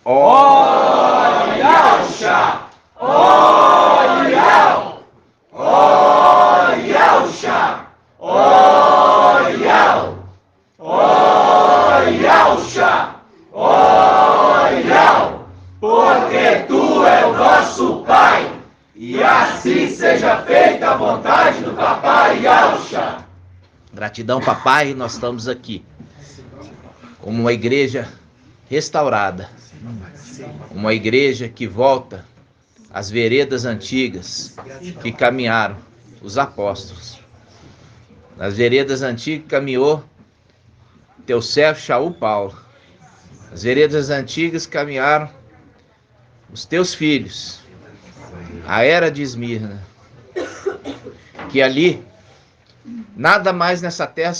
Oyalcha! Oyal! Oyalcha! Oyal! Oyalcha! Oyal! Porque tu é o nosso Pai, e assim seja feita a vontade do Papai Yalcha. Gratidão, papai, nós estamos aqui como uma igreja restaurada, uma igreja que volta às veredas antigas que caminharam os apóstolos. Nas veredas antigas caminhou teu servo Shaul Paulo. As veredas antigas caminharam os teus filhos, a era de Esmirna, que ali nada mais nessa terra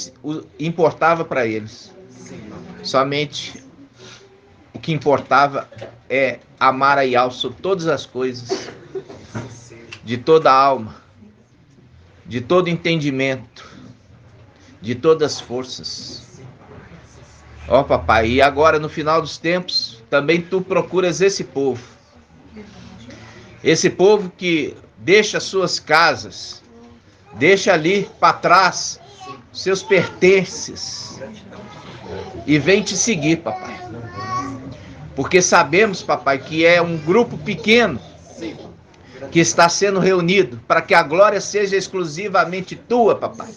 importava para eles. Somente o que importava é amar a Yahweh sobre todas as coisas, de toda a alma, de todo entendimento, de todas as forças. Ó papai, e agora no final dos tempos, também tu procuras esse povo que deixa suas casas, deixa ali para trás seus pertences e vem te seguir, papai. Porque sabemos, papai, que é um grupo pequeno que está sendo reunido para que a glória seja exclusivamente tua, papai.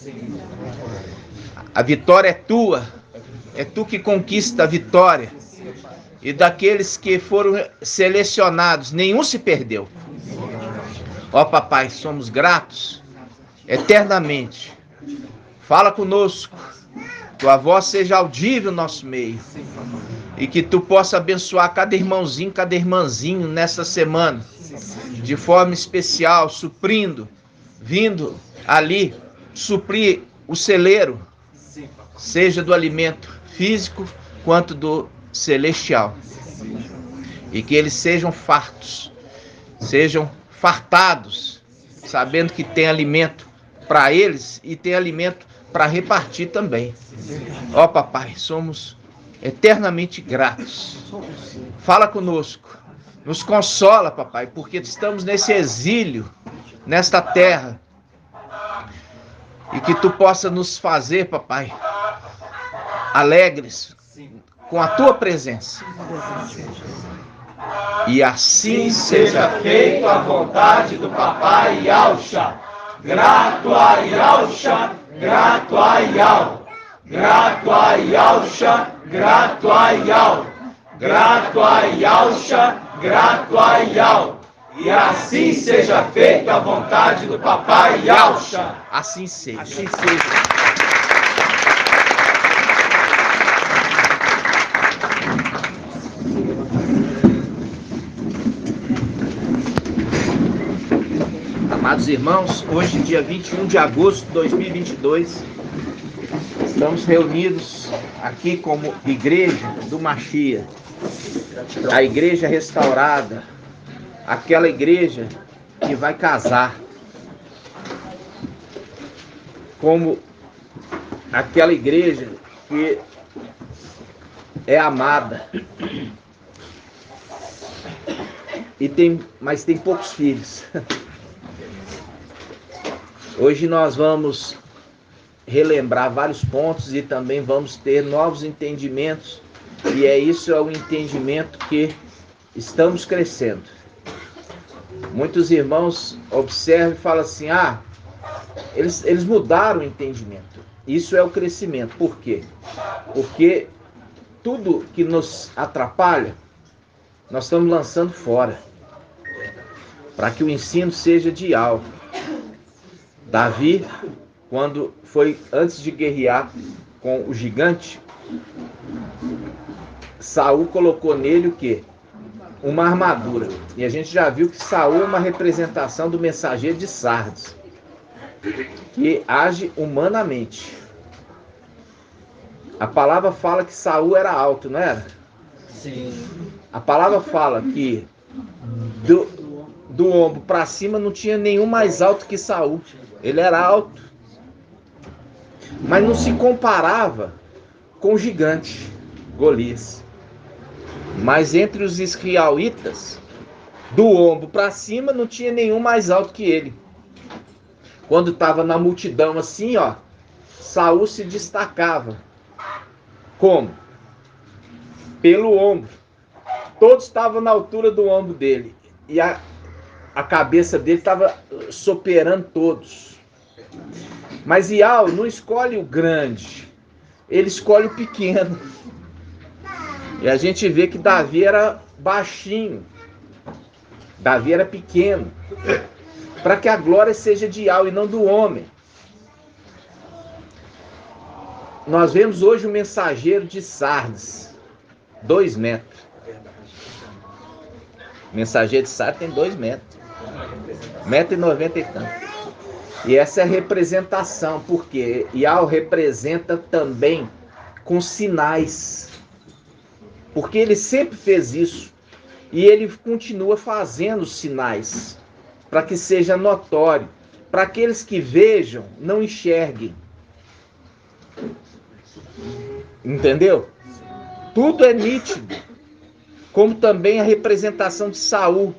A vitória é tua, é tu que conquista a vitória. E daqueles que foram selecionados, nenhum se perdeu. Ó papai, somos gratos eternamente. Fala conosco, tua voz seja audível no nosso meio, e que tu possa abençoar cada irmãozinho, cada irmãzinho nessa semana, de forma especial, suprindo, vindo ali, suprir o celeiro, seja do alimento físico quanto do celestial, e que eles sejam fartos, sejam fartados, sabendo que tem alimento para eles e tem alimento para repartir também. Ó papai, somos eternamente gratos. Fala conosco, nos consola, papai, porque estamos nesse exílio, nesta terra, e que tu possa nos fazer, papai, alegres com a tua presença. E assim seja feita a vontade do Papai Yalcha. Grato a Yalcha, grato a Yal. Grato a Yalcha, grato a Yal. Grato a Yalcha, grato a Yal. E assim seja feita a vontade do Papai Yalcha. Assim seja. Assim seja. Amados irmãos, hoje, dia 21 de agosto de 2022, estamos reunidos aqui como igreja do Mashiach, a igreja restaurada, aquela igreja que vai casar, como aquela igreja que é amada, mas tem poucos filhos. Hoje nós vamos relembrar vários pontos e também vamos ter novos entendimentos, e isso é o entendimento que estamos crescendo. Muitos irmãos observam e falam assim, eles mudaram o entendimento. Isso é o crescimento. Por quê? Porque tudo que nos atrapalha, nós estamos lançando fora, para que o ensino seja de alto. Davi, quando foi antes de guerrear com o gigante, Saul colocou nele o quê? Uma armadura. E a gente já viu que Saul é uma representação do mensageiro de Sardes, que age humanamente. A palavra fala que Saul era alto, não era? Sim. A palavra fala que do ombro para cima não tinha nenhum mais alto que Saul. Ele era alto, mas não se comparava com o gigante Golias. Mas entre os israelitas, do ombro para cima, não tinha nenhum mais alto que ele. Quando estava na multidão assim, ó, Saul se destacava. Como? Pelo ombro. Todos estavam na altura do ombro dele. E a cabeça dele estava soperando todos. Mas Iau não escolhe o grande, ele escolhe o pequeno. E a gente vê que Davi era baixinho, Davi era pequeno, para que a glória seja de Iau e não do homem. Nós vemos hoje o mensageiro de Sardes, 2 metros. O mensageiro de Sardes tem 2 metros, 1,90 m e tanto. E essa é a representação, porque Iau representa também com sinais. Porque ele sempre fez isso. E ele continua fazendo sinais, para que seja notório. Para aqueles que vejam, não enxerguem. Entendeu? Tudo é nítido. Como também a representação de Saul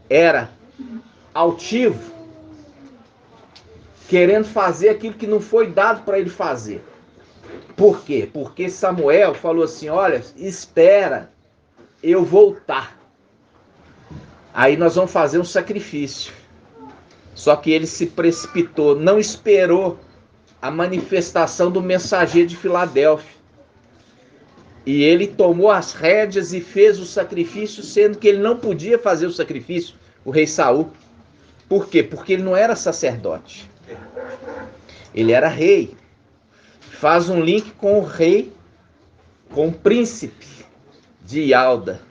era altivo, querendo fazer aquilo que não foi dado para ele fazer. Por quê? Porque Samuel falou assim, olha, espera eu voltar. Aí nós vamos fazer um sacrifício. Só que ele se precipitou, não esperou a manifestação do mensageiro de Filadélfia. E ele tomou as rédeas e fez o sacrifício, sendo que ele não podia fazer o sacrifício, o rei Saul. Por quê? Porque ele não era sacerdote. Ele era rei. Faz um link com o rei, com o príncipe de Ialda,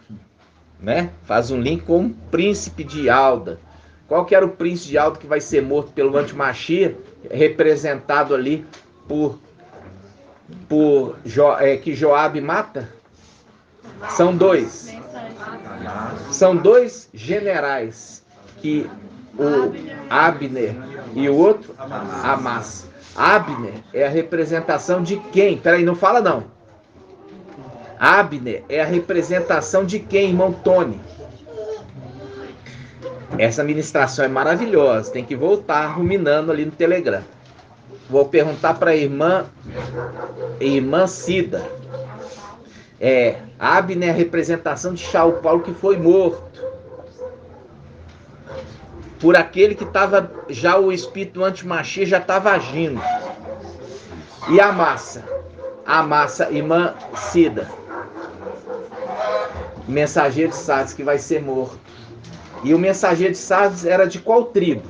né? Faz um link com o príncipe de Ialda. Qual que era o príncipe de Ialda que vai ser morto pelo Antimachia, representado ali que Joabe mata? São 2. São 2 generais, que o Abner e o outro, Amasa. Abner é a representação de quem? Peraí, não fala não. Abner é a representação de quem, irmão Tony? Essa ministração é maravilhosa, tem que voltar ruminando ali no Telegram. Vou perguntar para a irmã Cida. Abner é a representação de Saul Paulo, que foi morto por aquele que estava, já o espírito antimachia já estava agindo. E Amasa, irmã Cida, mensageiro de Sardes, que vai ser morto. E o mensageiro de Sardes era de qual tribo?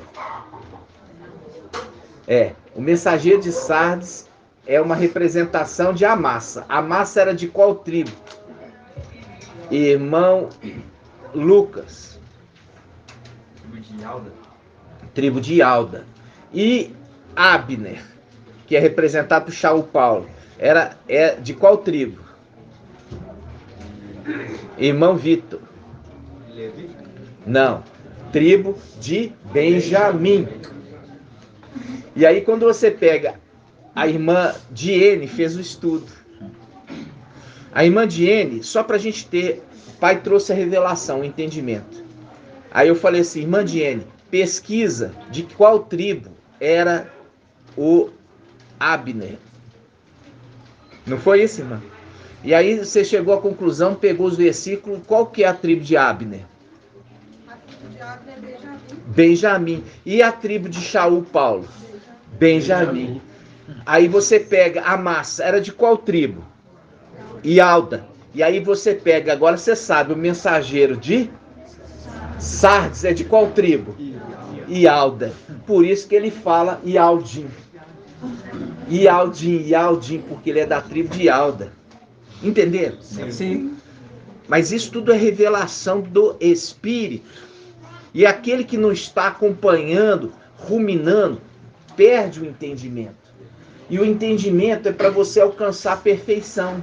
O mensageiro de Sardes é uma representação de Amasa. Amasa era de qual tribo? Irmão Lucas. Tribo de Ialda. E Abner, que é representado por Saul Paulo, é de qual tribo? Irmão Vitor. Não, tribo de Benjamim. E aí quando você pega a irmã Diene, fez o estudo. A irmã Diene, só para a gente ter, o pai trouxe a revelação, o entendimento. Aí eu falei assim, irmã Diene, pesquisa de qual tribo era o Abner. Não foi isso, irmã? E aí você chegou à conclusão, pegou os versículos, qual que é a tribo de Abner? A tribo de Abner é Benjamim. Benjamim. E a tribo de Saul Paulo? Benjamim. Aí você pega Amasa, era de qual tribo? Ialda. E aí você pega, agora você sabe, o mensageiro de Sardes é de qual tribo? Ialda. Por isso que ele fala Ialdim. Ialdim, porque ele é da tribo de Ialda. Entenderam? Sim. Mas isso tudo é revelação do Espírito. E aquele que não está acompanhando, ruminando, perde o entendimento. E o entendimento é para você alcançar a perfeição.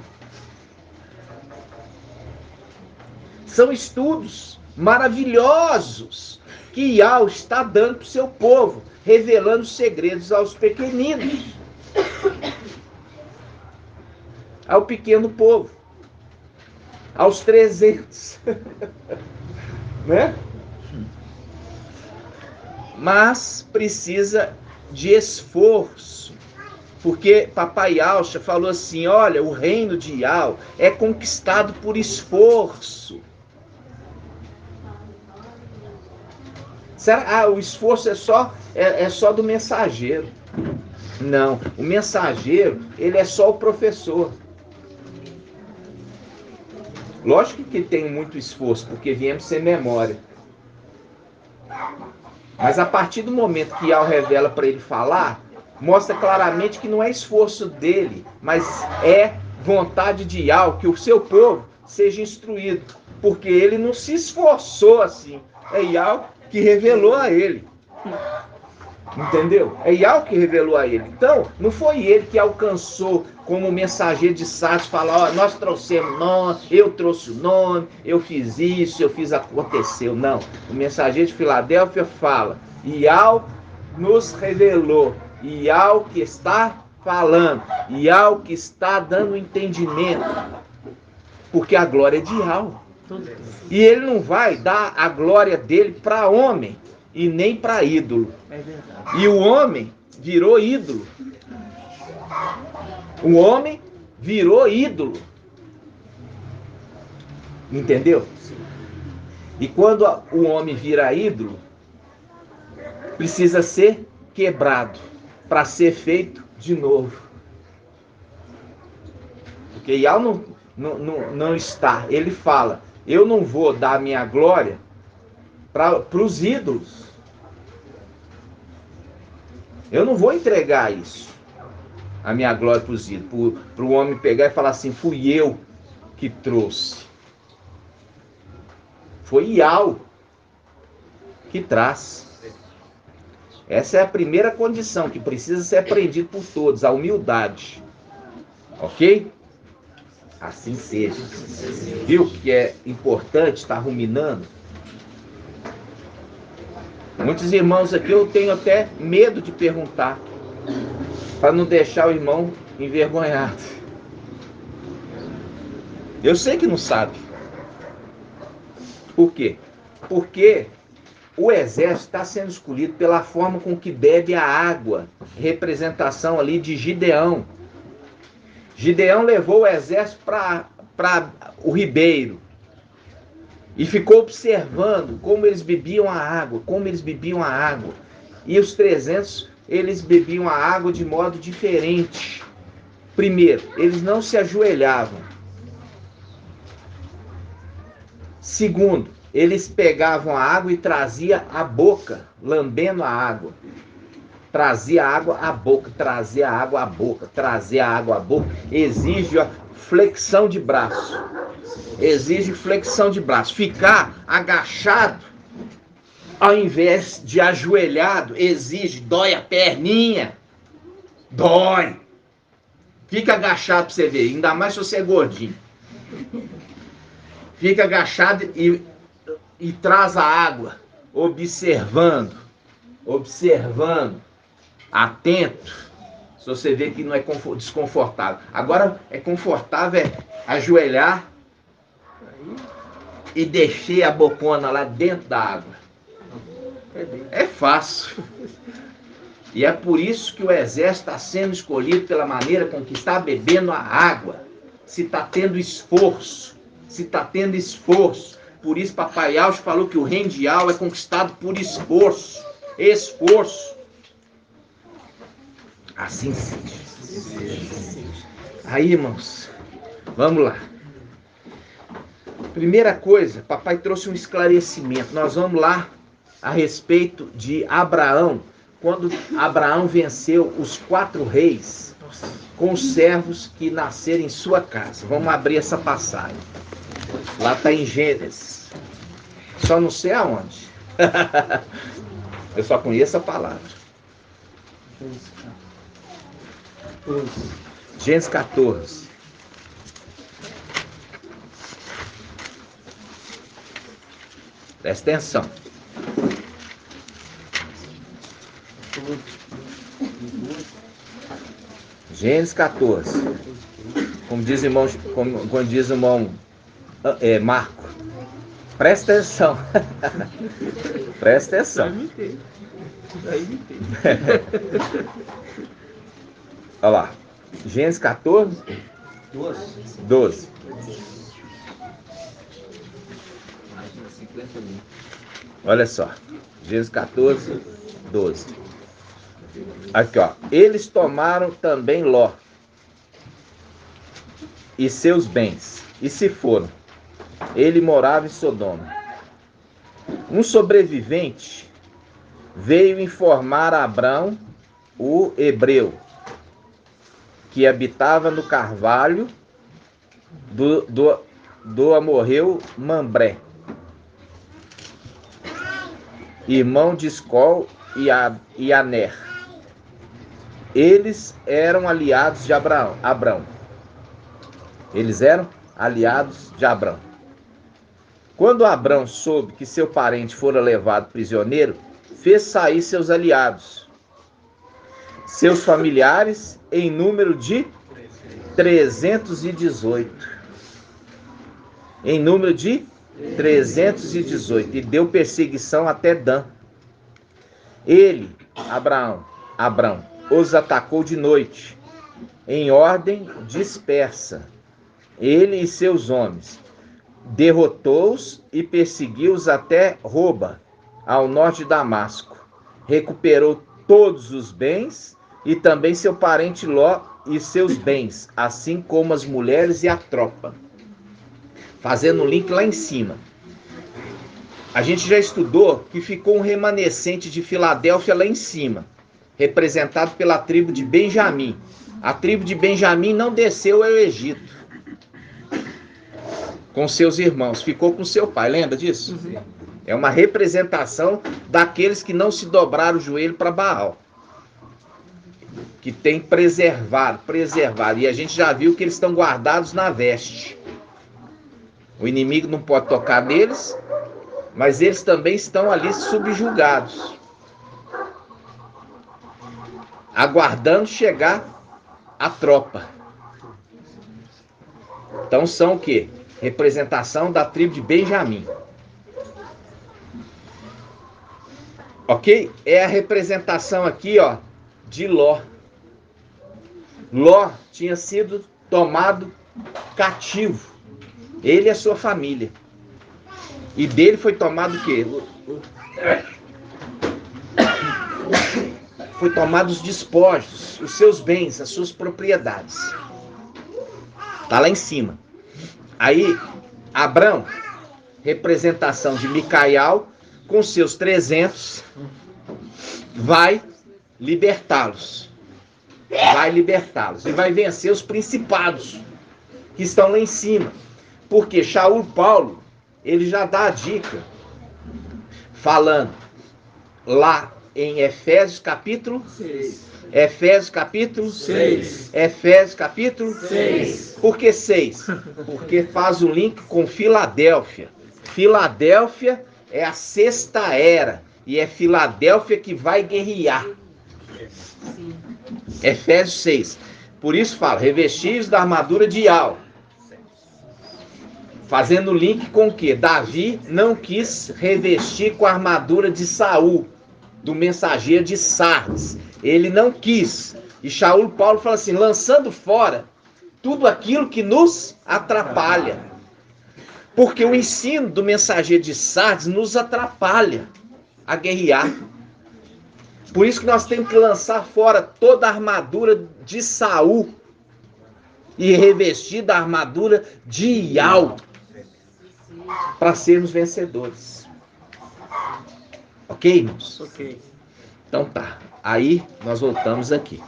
São estudos maravilhosos que Iau está dando para o seu povo, revelando segredos aos pequeninos, ao pequeno povo. aos 300. Né? Mas precisa de esforço. Porque Papai Yaucha falou assim, olha, o reino de Yau é conquistado por esforço. Será? O esforço é só do mensageiro. Não, o mensageiro, ele é só o professor. Lógico que tem muito esforço, porque viemos sem memória. Mas a partir do momento que Yau revela para ele falar, mostra claramente que não é esforço dele, mas é vontade de Yau que o seu povo seja instruído. Porque ele não se esforçou assim. É Yau que revelou a ele. Entendeu? É Yau que revelou a ele. Então, não foi ele que alcançou como mensageiro de Sardes, falar, ó, nós trouxemos nome, eu trouxe o nome, eu fiz isso, eu fiz aconteceu. Não. O mensageiro de Filadélfia fala, Yau nos revelou, Yau que está falando, Yau que está dando entendimento, porque a glória é de Yau. E ele não vai dar a glória dele para homem e nem para ídolo. E o homem virou ídolo. O homem virou ídolo. Entendeu? E quando o homem vira ídolo, precisa ser quebrado para ser feito de novo. Porque Yau não está. Ele fala, eu não vou dar minha glória para os ídolos. Eu não vou entregar isso, a minha glória para os ídolos, para o homem pegar e falar assim, fui eu que trouxe. Foi Yau que traz. Essa é a primeira condição que precisa ser aprendida por todos, a humildade. Ok? Assim seja. Viu que é importante estar ruminando? Muitos irmãos aqui eu tenho até medo de perguntar, para não deixar o irmão envergonhado. Eu sei que não sabe. Por quê? Porque o exército está sendo escolhido pela forma com que bebe a água. Representação ali de Gideão. Gideão levou o exército para o ribeiro. E ficou observando como eles bebiam a água, E os 300, eles bebiam a água de modo diferente. Primeiro, eles não se ajoelhavam. Segundo, eles pegavam a água e traziam a boca, lambendo a água. Trazia a água à boca, trazia a água à boca, trazia a água à boca. Exige a flexão de braço. Exige flexão de braço. Ficar agachado, ao invés de ajoelhado, exige, dói a perninha. Dói. Fica agachado para você ver, ainda mais se você é gordinho. Fica agachado e traz a água, observando, atento. Se você vê que não é desconfortável. Agora é confortável ajoelhar e deixar a bocona lá dentro da água. É fácil. E é por isso que o exército está sendo escolhido pela maneira com que está bebendo a água. Se está tendo esforço. Por isso Papai Yaucha falou que o reino de Yau é conquistado por esforço. Assim seja. Aí, irmãos, vamos lá. Primeira coisa, papai trouxe um esclarecimento. Nós vamos lá a respeito de Abraão, quando Abraão venceu os 4 reis com os servos que nasceram em sua casa. Vamos abrir essa passagem. Lá está em Gênesis. Só não sei aonde. Eu só conheço a palavra. Gênesis 14. Presta atenção. Gênesis 14. Como diz o irmão Marco. Presta atenção. Presta atenção. Olha lá. Gênesis 14, 12. Olha só. Gênesis 14, 12. Aqui, ó. Eles tomaram também Ló e seus bens e se foram. Ele morava em Sodoma. Um sobrevivente veio informar a Abrão, o hebreu, que habitava no carvalho do amorreu Mambré, irmão de Escol e Aner. Eles eram aliados de Abrão. Eles eram aliados de Abrão. Quando Abrão soube que seu parente fora levado prisioneiro, fez sair seus aliados, seus familiares, em número de 318. Em número de 318. E deu perseguição até Dan. Ele, Abrão, os atacou de noite, em ordem dispersa, ele e seus homens. Derrotou-os e perseguiu-os até Roba, ao norte de Damasco. Recuperou todos os bens e também seu parente Ló e seus bens, assim como as mulheres e a tropa. Fazendo um link lá em cima. A gente já estudou que ficou um remanescente de Filadélfia lá em cima, representado pela tribo de Benjamim. A tribo de Benjamim não desceu ao Egito com seus irmãos, ficou com seu pai, lembra disso? É uma representação daqueles que não se dobraram o joelho para Baal, que tem preservado, e a gente já viu que eles estão guardados na veste. O inimigo não pode tocar neles, mas eles também estão ali subjugados, aguardando chegar a tropa. Então são o quê? Representação da tribo de Benjamim. Ok? É a representação aqui, ó, de Ló. Ló tinha sido tomado cativo. Ele e a sua família. E dele foi tomado o quê? Foi tomado os despojos, os seus bens, as suas propriedades. Tá lá em cima. Aí, Abrão, representação de Micael, com seus 300, vai libertá-los. Vai libertá-los. E vai vencer os principados que estão lá em cima. Porque Shaul Paulo, ele já dá a dica, falando lá em Efésios capítulo 6. Efésios capítulo 6. Efésios capítulo 6. Por que 6? Porque faz o link com Filadélfia. Filadélfia é a sexta era. E é Filadélfia que vai guerrear. Efésios 6. Por isso fala, revestis da armadura de Al. Fazendo link com o quê? Davi não quis revestir com a armadura de Saul, do mensageiro de Sardes. Ele não quis. E Shaul Paulo fala assim, lançando fora tudo aquilo que nos atrapalha. Porque o ensino do mensageiro de Sardes nos atrapalha a guerrear. Por isso que nós temos que lançar fora toda a armadura de Saul e revestir da armadura de Ial, para sermos vencedores. Ok, irmãos? Ok. Então tá. Aí nós voltamos aqui.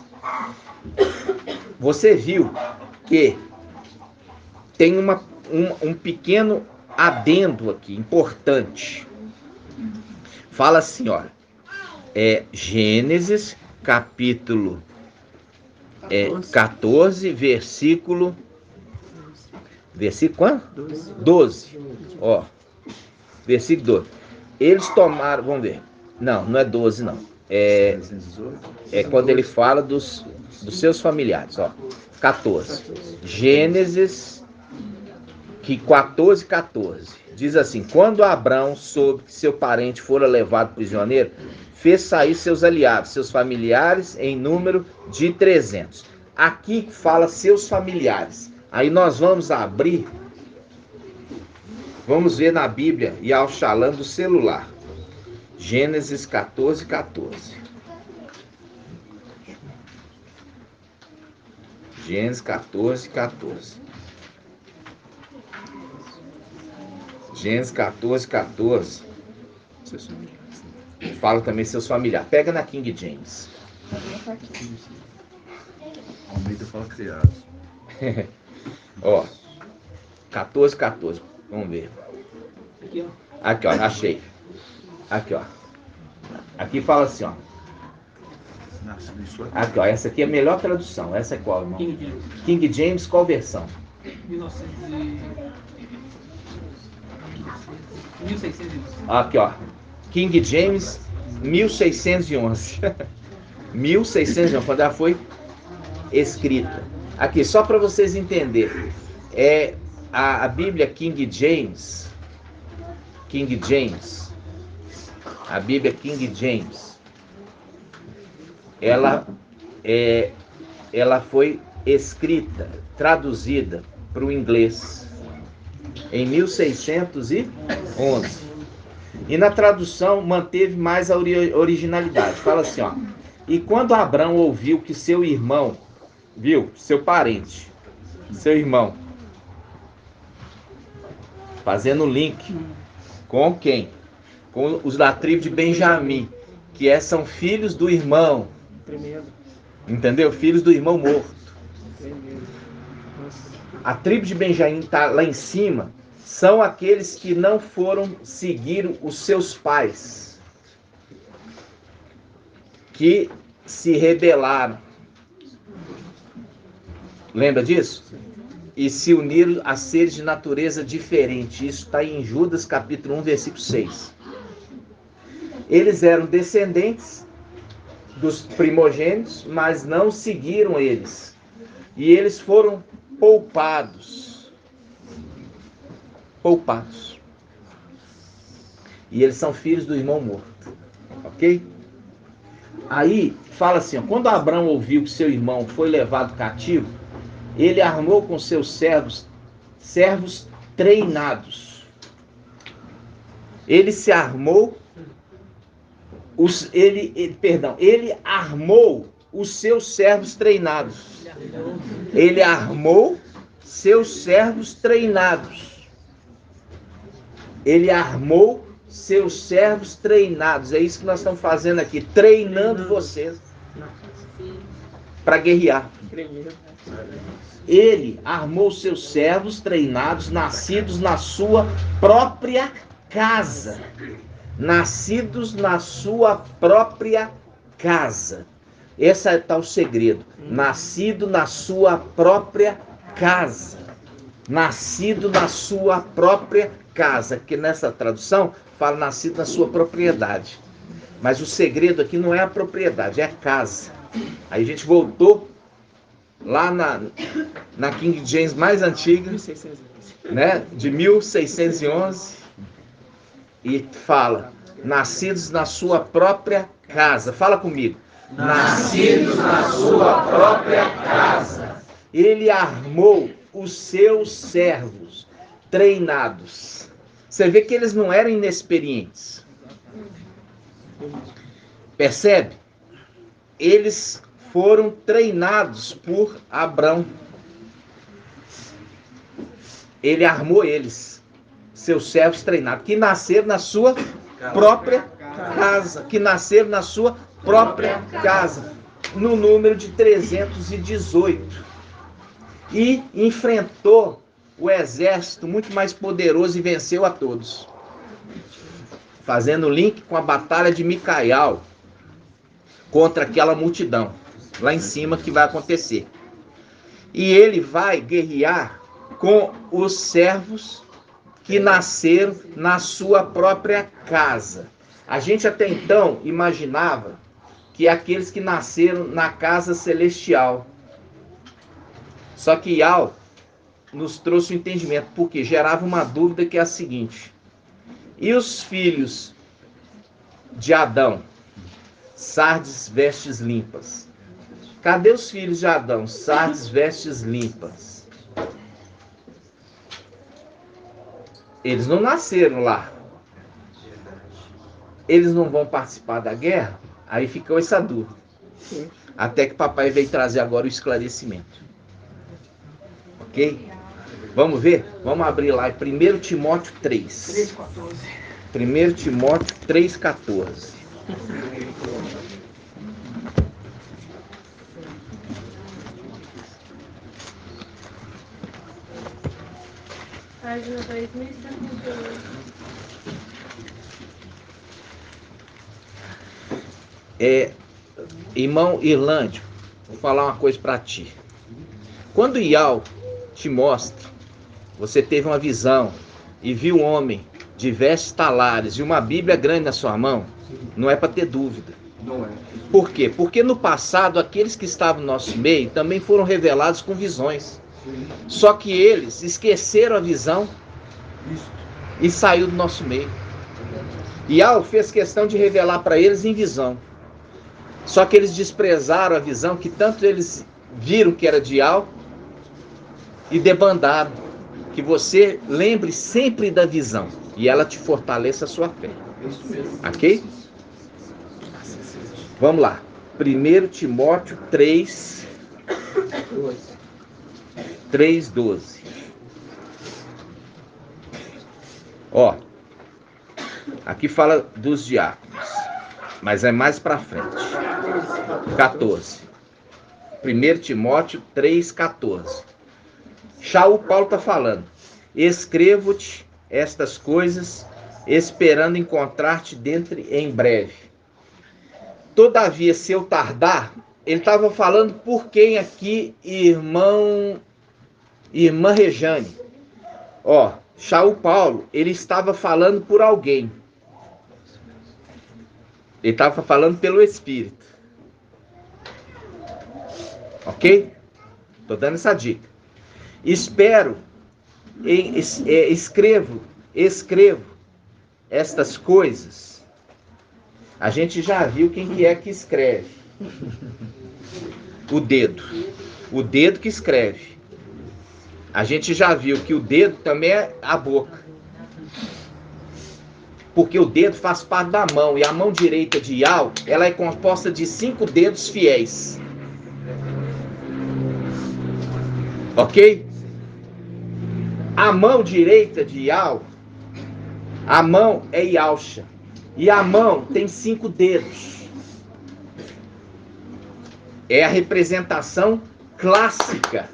Você viu que tem um pequeno adendo aqui, importante. Fala assim, olha. Gênesis capítulo 14, versículo quanto? 12. Ó, versículo 12. Eles tomaram, vamos ver. Não é 12 não. É quando ele fala dos seus familiares, ó. 14. Gênesis aqui 14:14. Diz assim: quando Abrão soube que seu parente fora levado prisioneiro, fez sair seus aliados, seus familiares, em número de 300. Aqui fala seus familiares. Aí nós vamos abrir, vamos ver na Bíblia e ao Shalom do celular. Gênesis 14:14. Gênesis 14:14. Gênesis 14:14. Fala também seus familiares. Pega na King James. Almeida fala criados. Ó, 14:14. Vamos ver. Aqui, ó, achei. Aqui, ó. Aqui fala assim, ó. Aqui, ó. Essa aqui é a melhor tradução. Essa é qual, irmão? King James. King James, qual versão? 1611. Aqui, ó. King James, 1611. 1611, quando ela foi escrita. Aqui, só para vocês entenderem. É a Bíblia King James. King James. A Bíblia King James. Ela foi escrita, traduzida para o inglês em 1611. E na tradução manteve mais a originalidade. Fala assim, ó. E quando Abrão ouviu que seu irmão, viu, seu parente, seu irmão, fazendo link com quem? Com os da tribo de Benjamim, que são filhos do irmão. Tremendo. Entendeu? Filhos do irmão morto. Tremendo. A tribo de Benjamim está lá em cima. São aqueles que não foram seguir os seus pais, que se rebelaram. Lembra disso? E se uniram a seres de natureza diferente. Isso está em Judas capítulo 1, versículo 6. Eles eram descendentes dos primogênitos, mas não seguiram eles. E eles foram poupados. E eles são filhos do irmão morto. Ok? Aí fala assim, ó, quando Abrão ouviu que seu irmão foi levado cativo, ele armou com seus servos treinados. Ele se armou, ele armou os seus servos treinados. Ele armou seus servos treinados. Ele armou seus servos treinados. É isso que nós estamos fazendo aqui, treinando vocês para guerrear. Ele armou seus servos treinados, nascidos na sua própria casa. Nascidos na sua própria casa. Esse está o segredo. Nascido na sua própria casa. Nascido na sua própria casa. Que nessa tradução fala nascido na sua propriedade. Mas o segredo aqui não é a propriedade, é a casa. Aí a gente voltou lá na King James mais antiga, né, de 1611, e fala, nascidos na sua própria casa. Fala comigo. Nascidos na sua própria casa. Ele armou os seus servos treinados. Você vê que eles não eram inexperientes. Percebe? Eles foram treinados por Abrão. Ele armou eles, seus servos treinados, que nasceram na sua própria casa. Que nasceram na sua própria casa. No número de 318. E enfrentou o exército muito mais poderoso e venceu a todos. Fazendo link com a batalha de Micaial contra aquela multidão lá em cima que vai acontecer. E ele vai guerrear com os servos que nasceram na sua própria casa. A gente até então imaginava que aqueles que nasceram na casa celestial. Só que Yahweh nos trouxe o entendimento, porque gerava uma dúvida que é a seguinte: e os filhos de Adão? Sardes, vestes limpas. Cadê os filhos de Adão? Sardes, vestes limpas. Eles não nasceram lá. Eles não vão participar da guerra? Aí ficou essa dúvida. Até que papai veio trazer agora o esclarecimento. Ok? Vamos ver? Vamos abrir lá em 1 Timóteo 3. 1 Timóteo 3,14. Página 2178. Irmão Irlândio, vou falar uma coisa para ti. Quando Ial te mostra, você teve uma visão e viu um homem de vestes talares e uma Bíblia grande na sua mão, não é para ter dúvida. Não é. Por quê? Porque no passado, aqueles que estavam no nosso meio também foram revelados com visões. Só que eles esqueceram a visão e saiu do nosso meio. Ial fez questão de revelar para eles em visão. Só que eles desprezaram a visão, que tanto eles viram que era de Ial e debandaram. Que você lembre sempre da visão e ela te fortaleça a sua fé. Ok? Vamos lá. 1 Timóteo 3:12. Ó, aqui fala dos diáconos, mas é mais para frente. 14. 1 Timóteo 3:14. Já o Paulo está falando: escrevo-te estas coisas, esperando encontrar-te em breve. Todavia, se eu tardar, ele estava falando por quem aqui, irmã Rejane? Ó, Shaul Paulo, ele estava falando por alguém. Ele estava falando pelo Espírito. Ok? Estou dando essa dica. Escrevo estas coisas. A gente já viu quem que é que escreve. O dedo que escreve. A gente já viu que o dedo também é a boca. Porque o dedo faz parte da mão. E a mão direita de Ial, ela é composta de 5 dedos fiéis. Ok? A mão direita de Ial, a mão é Ialcha. E a mão tem 5 dedos. É a representação clássica.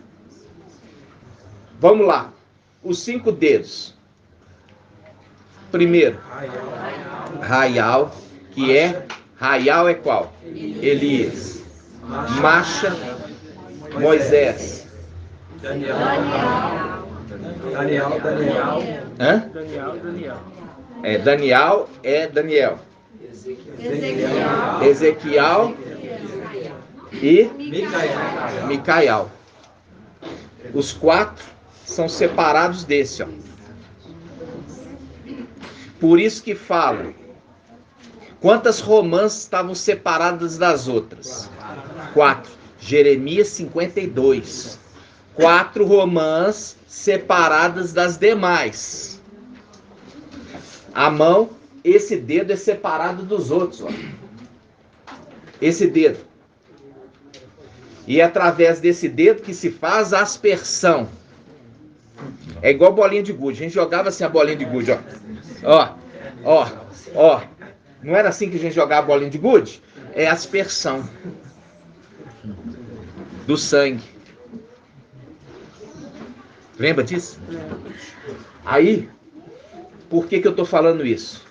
Vamos lá. Os 5 dedos. Primeiro, Raial, que é... Raial é qual? Elias. Macha, Moisés. Daniel. Hã? Daniel é Daniel. Ezequiel e Micael. Os 4 são separados desse, ó. Por isso que fala. Quantas romãs estavam separadas das outras? 4. Jeremias 52. 4 romãs separadas das demais. A mão, esse dedo é separado dos outros, ó. Esse dedo. E é através desse dedo que se faz a aspersão. É igual bolinha de gude. A gente jogava assim a bolinha de gude, ó. Ó. Não era assim que a gente jogava a bolinha de gude? É a aspersão do sangue. Lembra disso? Aí, por que eu estou falando isso?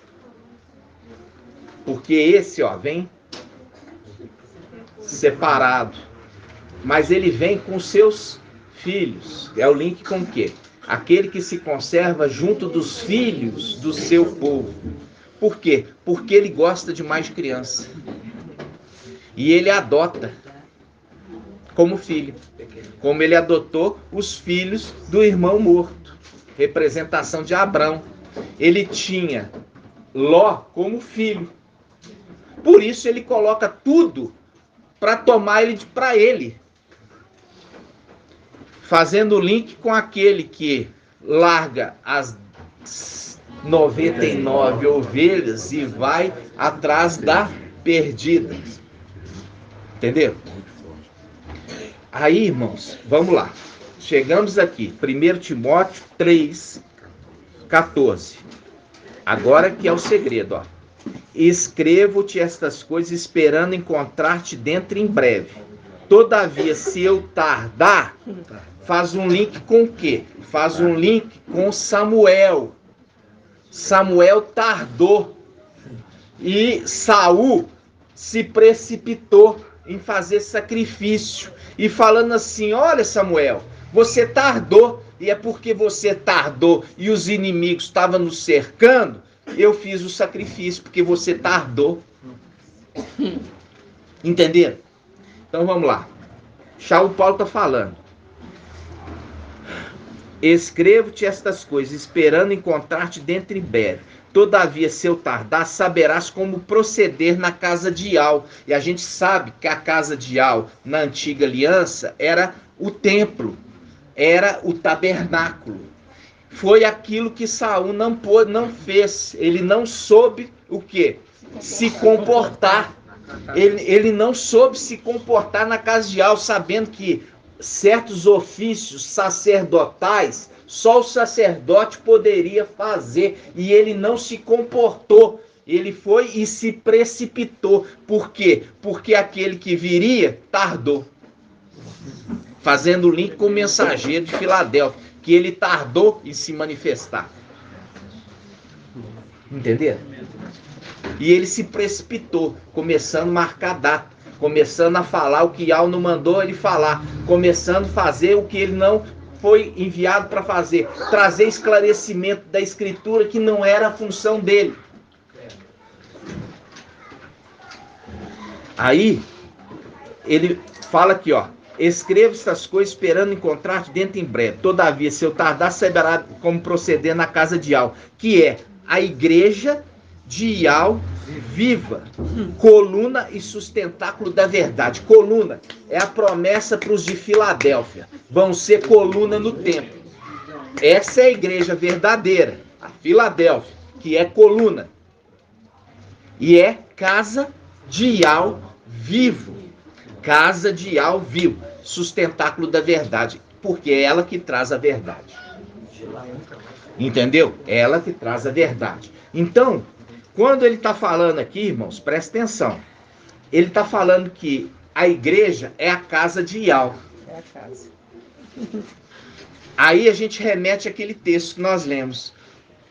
Porque esse, ó, vem separado. Mas ele vem com seus filhos. É o link com o quê? Aquele que se conserva junto dos filhos do seu povo. Por quê? Porque ele gosta demais de criança. E ele adota. como filho. Como ele adotou os filhos do irmão morto. Representação de Abrão. Ele tinha Ló como filho. Por isso ele coloca tudo para tomar ele para ele. Fazendo o link com aquele que larga as 99 ovelhas e vai atrás da perdida. Entendeu? Aí, irmãos, vamos lá. Chegamos aqui, 1 Timóteo 3, 14. Agora que é o segredo, ó. Escrevo-te estas coisas esperando encontrar-te dentro em breve. Todavia, se eu tardar, faz um link com o quê? Faz um link com Samuel. Samuel tardou. E Saul se precipitou em fazer sacrifício. E falando assim, olha Samuel, você tardou. E é porque você tardou e os inimigos estavam nos cercando, eu fiz o sacrifício, porque você tardou. Entenderam? Então vamos lá. O Paulo está falando. Escrevo-te estas coisas, esperando encontrar-te dentro em breve. Todavia, se eu tardar, saberás como proceder na casa de Al. E a gente sabe que a casa de Al, na antiga aliança, era o templo, era o tabernáculo. Foi aquilo que Saul não fez. Ele não soube o quê? Se comportar. Ele não soube se comportar na casa de Al, sabendo que certos ofícios sacerdotais só o sacerdote poderia fazer, e ele não se comportou. Ele foi e se precipitou. Por quê? Porque aquele que viria tardou. Fazendo o link com o mensageiro de Filadélfia, que ele tardou em se manifestar. Entenderam? E ele se precipitou, começando a marcar data, começando a falar o que Al não mandou ele falar, começando a fazer o que ele não foi enviado para fazer, trazer esclarecimento da escritura que não era a função dele. Aí, ele fala aqui, ó, escreva estas coisas esperando encontrar-te dentro em breve. Todavia, se eu tardar, saberá como proceder na casa de Al, que é a igreja de Al viva, coluna e sustentáculo da verdade. Coluna é a promessa para os de Filadélfia. Vão ser coluna no templo. Essa é a igreja verdadeira, a Filadélfia, que é coluna. E é casa de Al vivo. Casa de Al vivo, sustentáculo da verdade, porque é ela que traz a verdade. Entendeu? É ela que traz a verdade. Então, quando ele está falando aqui, irmãos, presta atenção. Ele está falando que a igreja é a casa de Al. É a casa. Aí a gente remete àquele texto que nós lemos.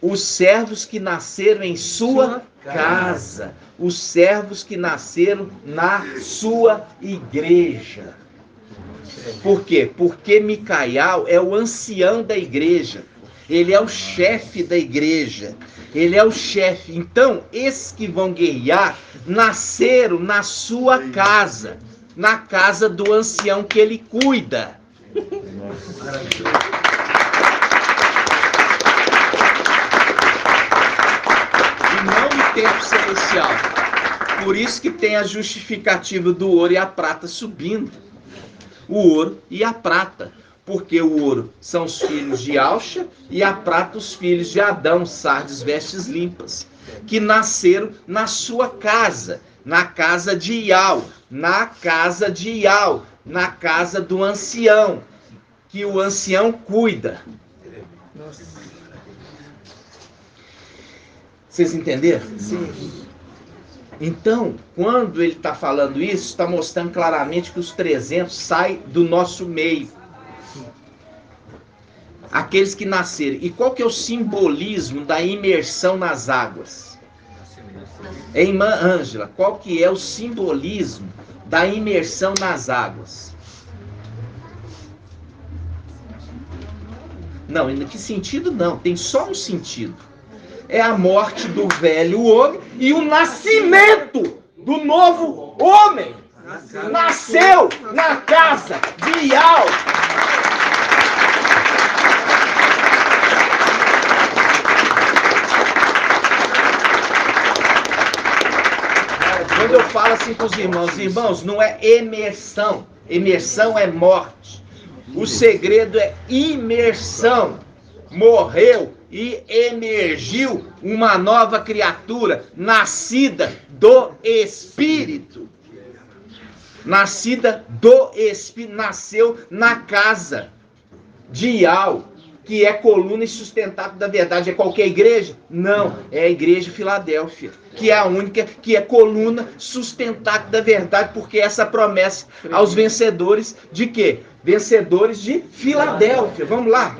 Os servos que nasceram em sua casa. Os servos que nasceram na sua igreja. Por quê? Porque Micael é o ancião da igreja. Ele é o chefe da igreja. Ele é o chefe. Então, esses que vão guerrear nasceram na sua casa. Na casa do ancião que ele cuida. Tempo celestial. Por isso que tem a justificativa do ouro e a prata subindo. O ouro e a prata. Porque o ouro são os filhos de Alxa e a prata os filhos de Adão, Sardes, vestes limpas. Que nasceram na sua casa. Na casa de Ial. Na casa de Ial. Na casa do ancião. Que o ancião cuida. Vocês entenderam? Sim. Então, quando ele está falando isso, está mostrando claramente que os 300 saem do nosso meio. Aqueles que nasceram. E qual que é o simbolismo da imersão nas águas? Hein, irmã Ângela, qual que é o simbolismo da imersão nas águas? Não, em que sentido não? Tem só um sentido. É a morte do velho homem e o nascimento do novo homem. Nasceu na casa de Yau. Quando eu falo assim para os irmãos, não é emersão. Emersão é morte. O segredo é imersão. Morreu e emergiu uma nova criatura, nascida do Espírito. Nascida do Espírito, nasceu na casa de Yau, que é coluna e sustentáculo da verdade. É qualquer igreja? Não, é a igreja de Filadélfia, que é a única, que é coluna, sustentáculo da verdade, porque essa promessa aos vencedores de quê? Vencedores de Filadélfia. Vamos lá.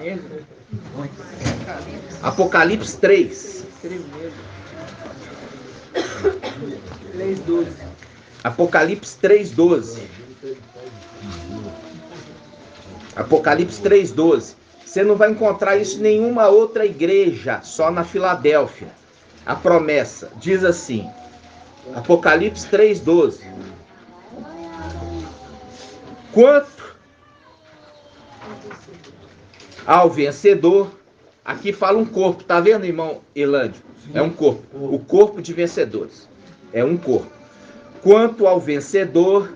Apocalipse 3. 3:12. Apocalipse 3:12. Apocalipse 3:12. Você não vai encontrar isso em nenhuma outra igreja, só na Filadélfia. A promessa diz assim, Apocalipse 3:12. Quanto ao vencedor, aqui fala um corpo, tá vendo, irmão Elândio? É um corpo, o corpo de vencedores. É um corpo. Quanto ao vencedor,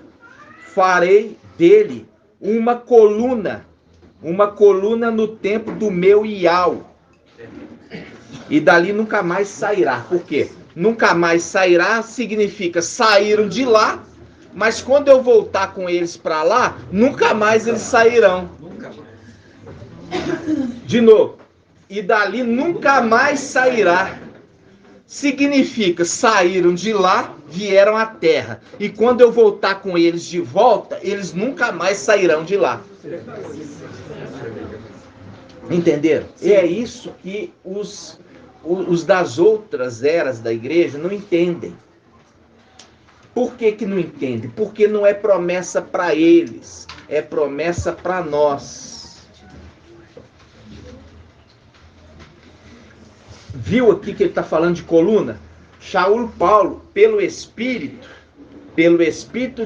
farei dele uma coluna no templo do meu Yau. E dali nunca mais sairá. Por quê? Nunca mais sairá significa saíram de lá, mas quando eu voltar com eles para lá, nunca mais eles sairão. De novo. E dali nunca mais sairá. Significa, saíram de lá, vieram à terra. E quando eu voltar com eles de volta, eles nunca mais sairão de lá. Entenderam? E é isso que os das outras eras da igreja não entendem. Por que não entendem? Porque não é promessa para eles, é promessa para nós. Viu aqui que ele está falando de coluna? Shaul Paulo, pelo Espírito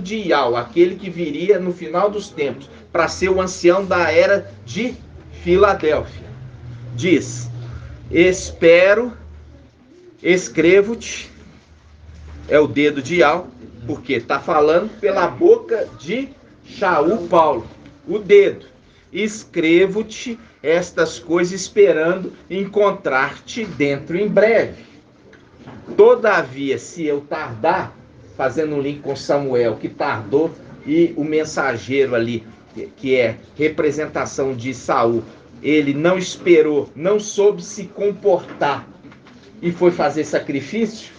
de Yau, aquele que viria no final dos tempos, para ser o ancião da era de Filadélfia, diz, escrevo-te, é o dedo de Yau, porque está falando pela boca de Shaul Paulo, o dedo, escrevo-te estas coisas esperando encontrar-te dentro em breve. Todavia, se eu tardar, fazendo um link com Samuel, que tardou, e o mensageiro ali, que é representação de Saul, ele não esperou, não soube se comportar e foi fazer sacrifício.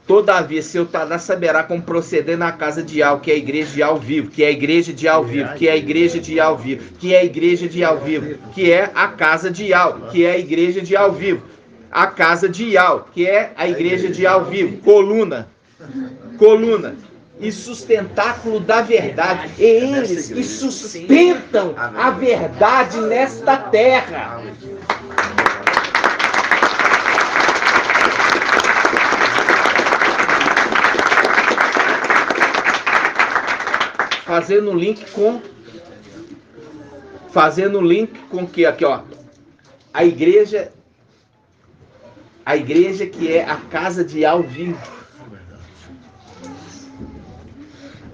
Todavia, se eu tardar, saberá como proceder na casa de Yau, que é a igreja de Yau vivo, que é a igreja de Yau vivo, que é a igreja de Yau vivo, que é a igreja de Yau vivo, que é a casa de Yau, que é a igreja de Yau vivo, a casa de Yau, que é a igreja de Yau vivo, coluna, e sustentáculo da verdade, e eles que sustentam a verdade nesta terra. Fazendo link com que aqui, ó, a igreja que é a casa de Yau vivo.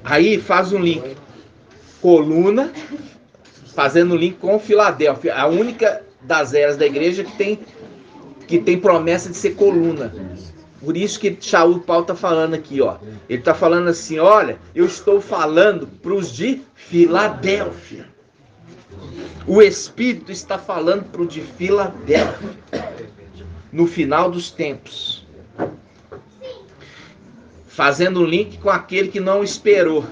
Aí faz um link, coluna, fazendo link com Filadélfia, a única das eras da igreja que tem promessa de ser coluna. Por isso que Shaul Paulo está falando aqui, ó. Ele está falando assim, olha, eu estou falando para os de Filadélfia. O Espírito está falando para os de Filadélfia. No final dos tempos. Fazendo um link com aquele que não esperou.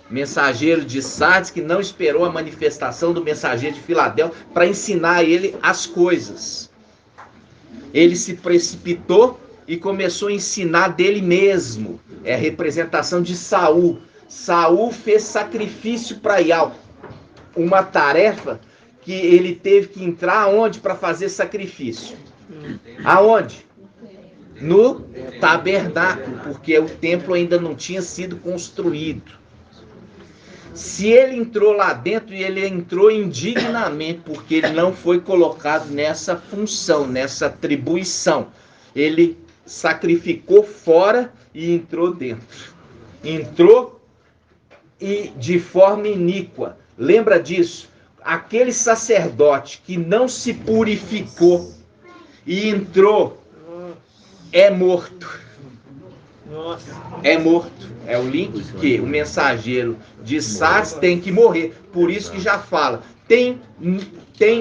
Mensageiro de Sardes que não esperou a manifestação do mensageiro de Filadélfia para ensinar a ele as coisas. Ele se precipitou e começou a ensinar dele mesmo. É a representação de Saul. Saul fez sacrifício para Yau. Uma tarefa que ele teve que entrar aonde para fazer sacrifício? Aonde? no tabernáculo, porque o templo ainda não tinha sido construído. Se ele entrou lá dentro, e ele entrou indignamente, porque ele não foi colocado nessa função, nessa atribuição. Ele sacrificou fora e entrou dentro. Entrou e de forma iníqua. Lembra disso? Aquele sacerdote que não se purificou e entrou é morto. É morto. É o link que o mensageiro de Sars tem que morrer. Por isso que já fala. Tem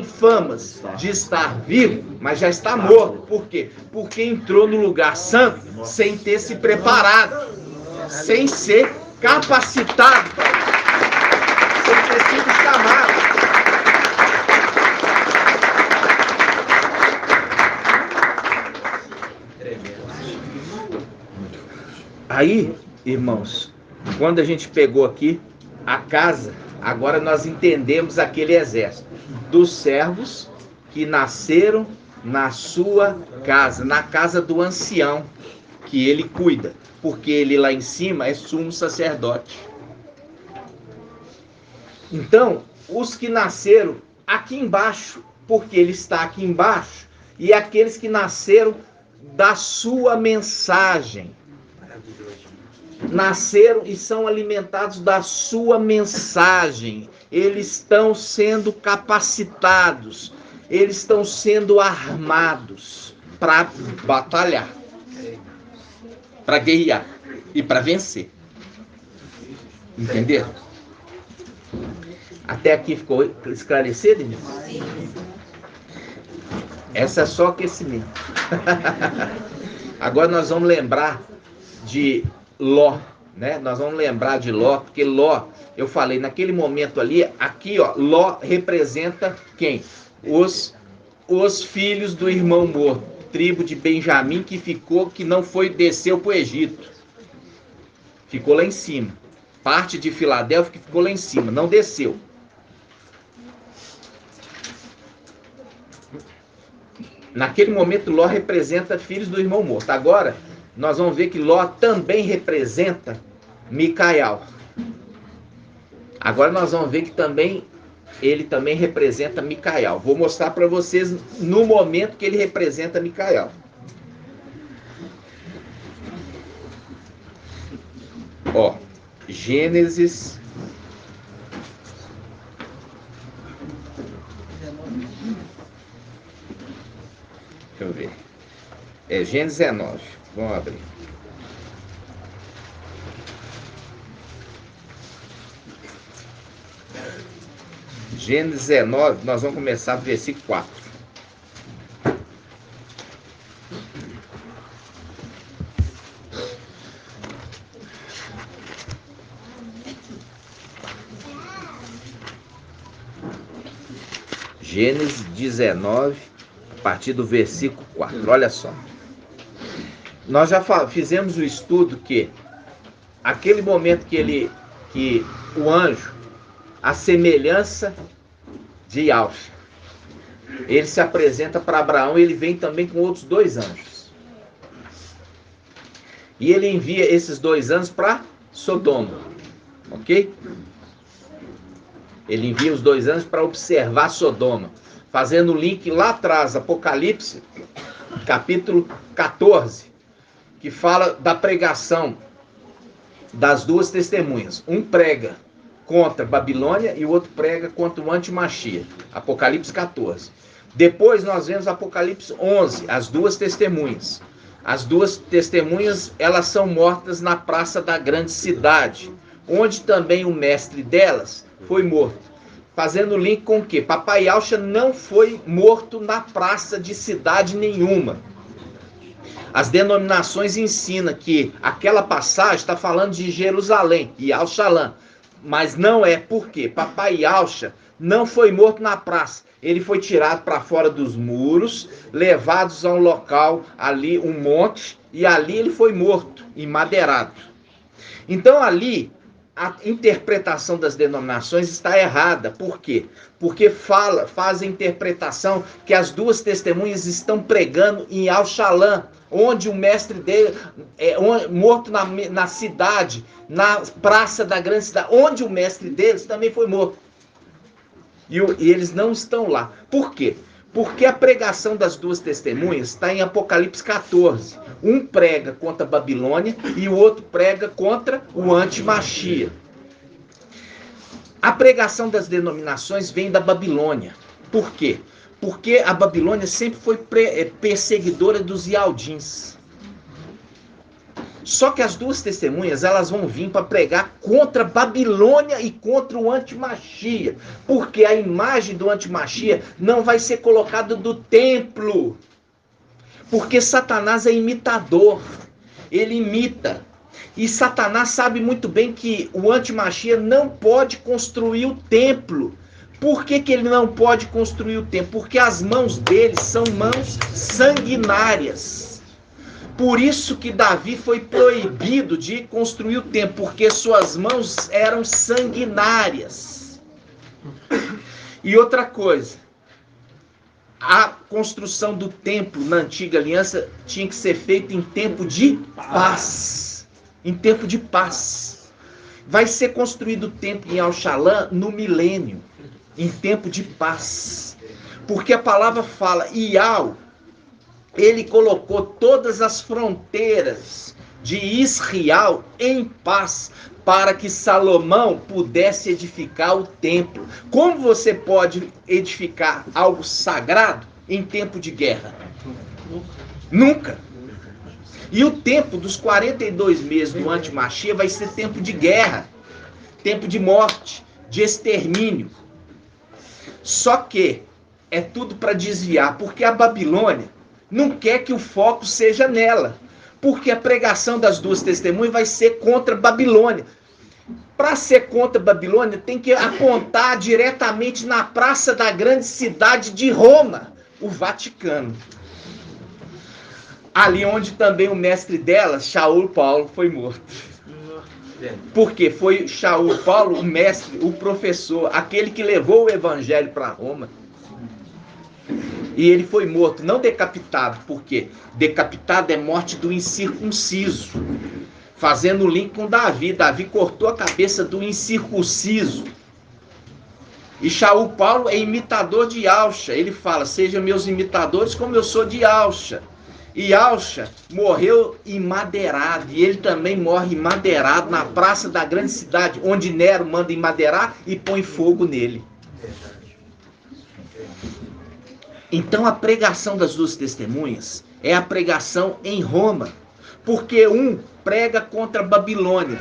famas de estar vivo, mas já está morto. Por quê? Porque entrou no lugar santo sem ter se preparado, sem ser capacitado, sem ter sido chamado. Aí, irmãos, quando a gente pegou aqui a casa, agora nós entendemos aquele exército dos servos que nasceram na sua casa, na casa do ancião, que ele cuida, porque ele lá em cima é sumo sacerdote. Então, os que nasceram aqui embaixo, porque ele está aqui embaixo, e aqueles que nasceram da sua mensagem, nasceram e são alimentados da sua mensagem. Eles estão sendo capacitados, eles estão sendo armados para batalhar, para guerrear e para vencer. Entenderam? Até aqui ficou esclarecido, irmão? Essa é só aquecimento. Agora nós vamos lembrar de Ló, né? Nós vamos lembrar de Ló, porque Ló, eu falei, naquele momento ali, aqui, ó, Ló representa quem? Os filhos do irmão morto, tribo de Benjamim que não foi, desceu para o Egito. Ficou lá em cima. Parte de Filadélfia que ficou lá em cima, não desceu. Naquele momento, Ló representa filhos do irmão morto. Agora, nós vamos ver que Ló também representa Micael. Agora nós vamos ver que ele também representa Micael. Vou mostrar para vocês no momento que ele representa Micael. Ó, Gênesis 19. Vamos abrir. Gênesis 19, nós vamos começar do versículo 4. Gênesis 19, a partir do versículo 4. Olha só. Nós já fizemos o estudo que aquele momento que o anjo, a semelhança de Yahvé, ele se apresenta para Abraão, e ele vem também com outros 2 anjos. E ele envia esses 2 anjos para Sodoma. Ok? Ele envia os 2 anjos para observar Sodoma. Fazendo o link lá atrás, Apocalipse, capítulo 14. Que fala da pregação das 2 testemunhas. Um prega contra Babilônia e o outro prega contra o antimachia. Apocalipse 14. Depois nós vemos Apocalipse 11, as 2 testemunhas. As 2 testemunhas, elas são mortas na praça da grande cidade, onde também o mestre delas foi morto. Fazendo link com o quê? Papai Yahvé não foi morto na praça de cidade nenhuma. As denominações ensinam que aquela passagem está falando de Jerusalém, Yahushalã, mas não é. Por quê? Papai Yahvé não foi morto na praça. Ele foi tirado para fora dos muros, levados a um local ali, um monte, e ali ele foi morto, emadeirado. Então ali, a interpretação das denominações está errada. Por quê? Porque faz a interpretação que as duas testemunhas estão pregando em Al-Shalom, onde o mestre dele morto na cidade, na praça da grande cidade, onde o mestre deles também foi morto. E eles não estão lá. Por quê? Porque a pregação das duas testemunhas está em Apocalipse 14. Um prega contra a Babilônia e o outro prega contra o anti-Machia. A pregação das denominações vem da Babilônia. Por quê? Porque a Babilônia sempre foi perseguidora dos Ialdins. Só que as duas testemunhas, elas vão vir para pregar contra a Babilônia e contra o anti-Machia. Porque a imagem do anti-Machia não vai ser colocada do templo. Porque Satanás é imitador. Ele imita. E Satanás sabe muito bem que o anti-Machia não pode construir o templo. Por que ele não pode construir o templo? Porque as mãos dele são mãos sanguinárias. Por isso que Davi foi proibido de construir o templo, porque suas mãos eram sanguinárias. E outra coisa, a construção do templo na antiga aliança tinha que ser feita em tempo de paz. Em tempo de paz. Vai ser construído o templo em Al-Shalom no milênio, em tempo de paz. Porque a palavra fala, Ial, ele colocou todas as fronteiras de Israel em paz, para que Salomão pudesse edificar o templo. Como você pode edificar algo sagrado em tempo de guerra? Nunca. E o tempo dos 42 meses do anti-Machia vai ser tempo de guerra, tempo de morte, de extermínio. Só que é tudo para desviar, porque a Babilônia não quer que o foco seja nela. Porque a pregação das duas testemunhas vai ser contra a Babilônia. Para ser contra a Babilônia, tem que apontar diretamente na praça da grande cidade de Roma, o Vaticano. Ali onde também o mestre dela, Shaul Paulo, foi morto. Porque foi Shaul Paulo o mestre, o professor, aquele que levou o evangelho para Roma. E ele foi morto, não decapitado. Por quê? Decapitado é morte do incircunciso. Fazendo o link com Davi. Davi cortou a cabeça do incircunciso. E Shaul Paulo é imitador de Alcha. Ele fala, sejam meus imitadores como eu sou de Alcha. E Alcha morreu enmadeirado. E ele também morre enmadeirado na praça da grande cidade, onde Nero manda enmadeirar e põe fogo nele. Então a pregação das duas testemunhas é a pregação em Roma. Porque um prega contra a Babilônia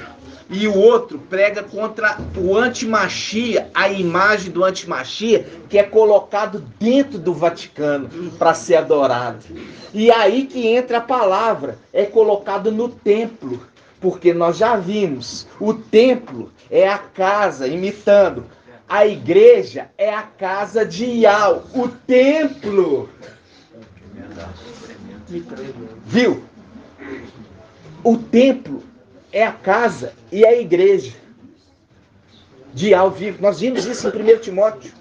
e o outro prega contra o anti-Machia, a imagem do anti-Machia que é colocado dentro do Vaticano para ser adorado. E aí que entra a palavra, é colocado no templo. Porque nós já vimos, o templo é a casa, imitando. A igreja é a casa de Ial, o templo. Viu? O templo é a casa e a igreja de Ial vivo. Nós vimos isso em 1 Timóteo.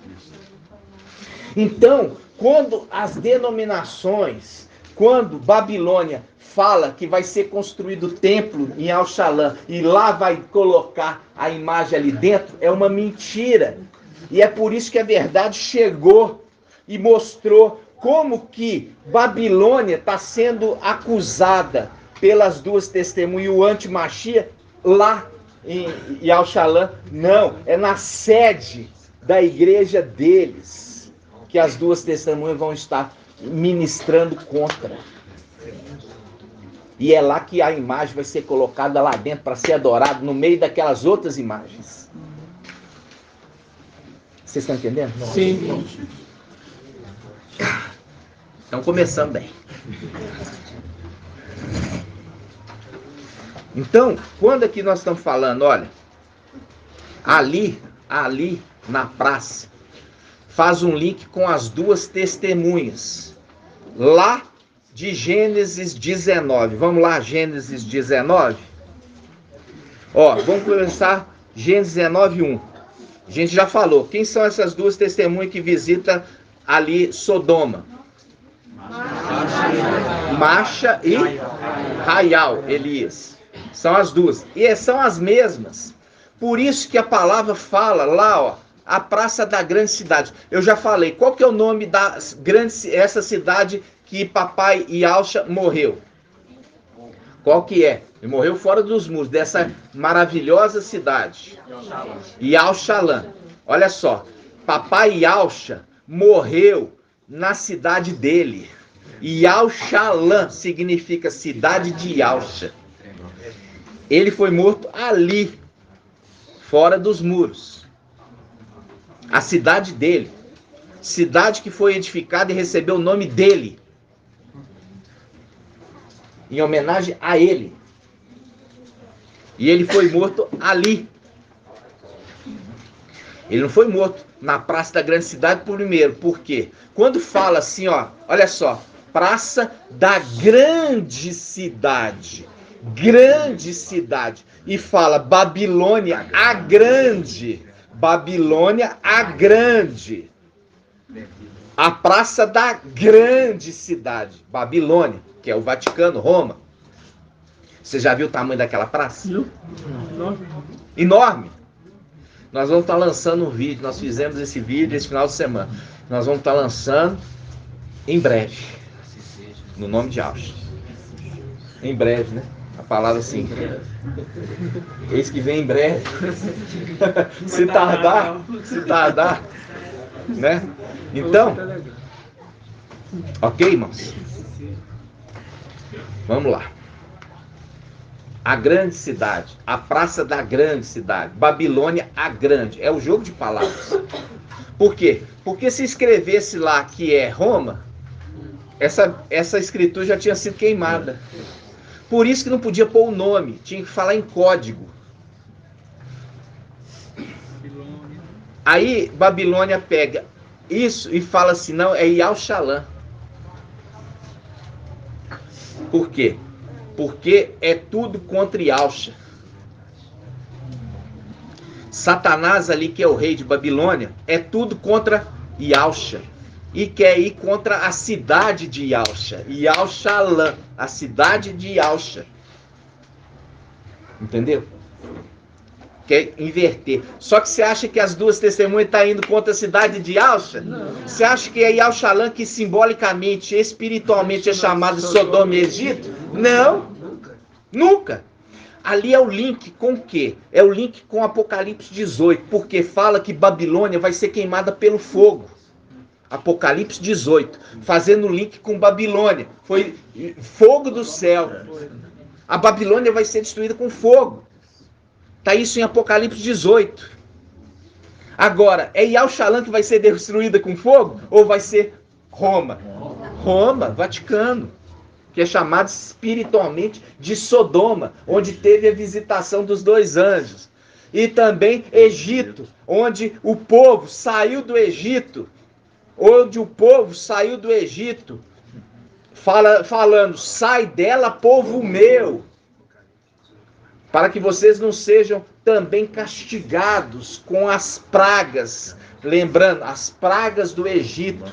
Então, quando as denominações, quando Babilônia fala que vai ser construído o templo em Al-Shalom e lá vai colocar a imagem ali dentro, é uma mentira. E é por isso que a verdade chegou e mostrou como que Babilônia está sendo acusada pelas duas testemunhas e o anti-Machia lá em Al-Shalom. Não, é na sede da igreja deles que as duas testemunhas vão estar ministrando contra. E é lá que a imagem vai ser colocada lá dentro para ser adorada, no meio daquelas outras imagens. Vocês estão entendendo? Sim. Estão começando bem. Então, quando aqui nós estamos falando, olha, ali na praça, faz um link com as duas testemunhas. Lá de Gênesis 19. Vamos lá, Gênesis 19. Ó, vamos começar Gênesis 19, 1. A gente já falou. Quem são essas duas testemunhas que visitam ali Sodoma? Marcha e Raial, Elias. São as duas. E são as mesmas. Por isso que a palavra fala lá, ó, a praça da grande cidade. Eu já falei, qual que é o nome da grande, essa cidade que papai Yausha morreu? Qual que é? Ele morreu fora dos muros dessa maravilhosa cidade. Yaushalã. Olha só, papai Yausha morreu na cidade dele. Yaushalã significa cidade de Yausha. Ele foi morto ali, fora dos muros. A cidade dele. Cidade que foi edificada e recebeu o nome dele. Em homenagem a ele. E ele foi morto ali. Ele não foi morto na praça da grande cidade primeiro. Por quê? Quando fala assim, ó, olha só, praça da grande cidade. Grande cidade. E fala Babilônia a grande. Babilônia a grande. A praça da grande cidade. Babilônia, que é o Vaticano, Roma. Você já viu o tamanho daquela praça? Enorme. Nós vamos estar lançando um vídeo. Nós fizemos esse vídeo esse final de semana. Nós vamos estar lançando em breve. No nome de Yausha. Em breve, né? A palavra assim. Eis que vem em breve. Se tardar, né? Então, ok, irmãos? Vamos lá. A grande cidade, a praça da grande cidade, Babilônia a grande, é o jogo de palavras. Por quê? Porque se escrevesse lá que é Roma, essa escritura já tinha sido queimada. Por isso que não podia pôr o nome, tinha que falar em código. Aí Babilônia pega isso e fala assim, não, é Yaushalã. Por quê? Porque é tudo contra Yausha. Satanás ali, que é o rei de Babilônia, é tudo contra Yausha. E quer ir contra a cidade de Yausha. Yaushalã, a cidade de Yausha. Entendeu? Quer inverter. Só que você acha que as duas testemunhas estão indo contra a cidade de Yausha? Você acha que é Yaushalã que simbolicamente, espiritualmente é chamado de Sodoma e Egito? Não. Nunca. Ali é o link com o quê? É o link com Apocalipse 18. Porque fala que Babilônia vai ser queimada pelo fogo. Apocalipse 18. Fazendo link com Babilônia. Foi fogo do céu. A Babilônia vai ser destruída com fogo. Está isso em Apocalipse 18. Agora, é Yaushalã que vai ser destruída com fogo? Ou vai ser Roma? Roma, Vaticano. Que é chamado espiritualmente de Sodoma, onde teve a visitação dos dois anjos. E também Egito, onde o povo saiu do Egito. Onde o povo saiu do Egito. Falando, sai dela, povo meu. Para que vocês não sejam também castigados com as pragas. Lembrando, as pragas do Egito.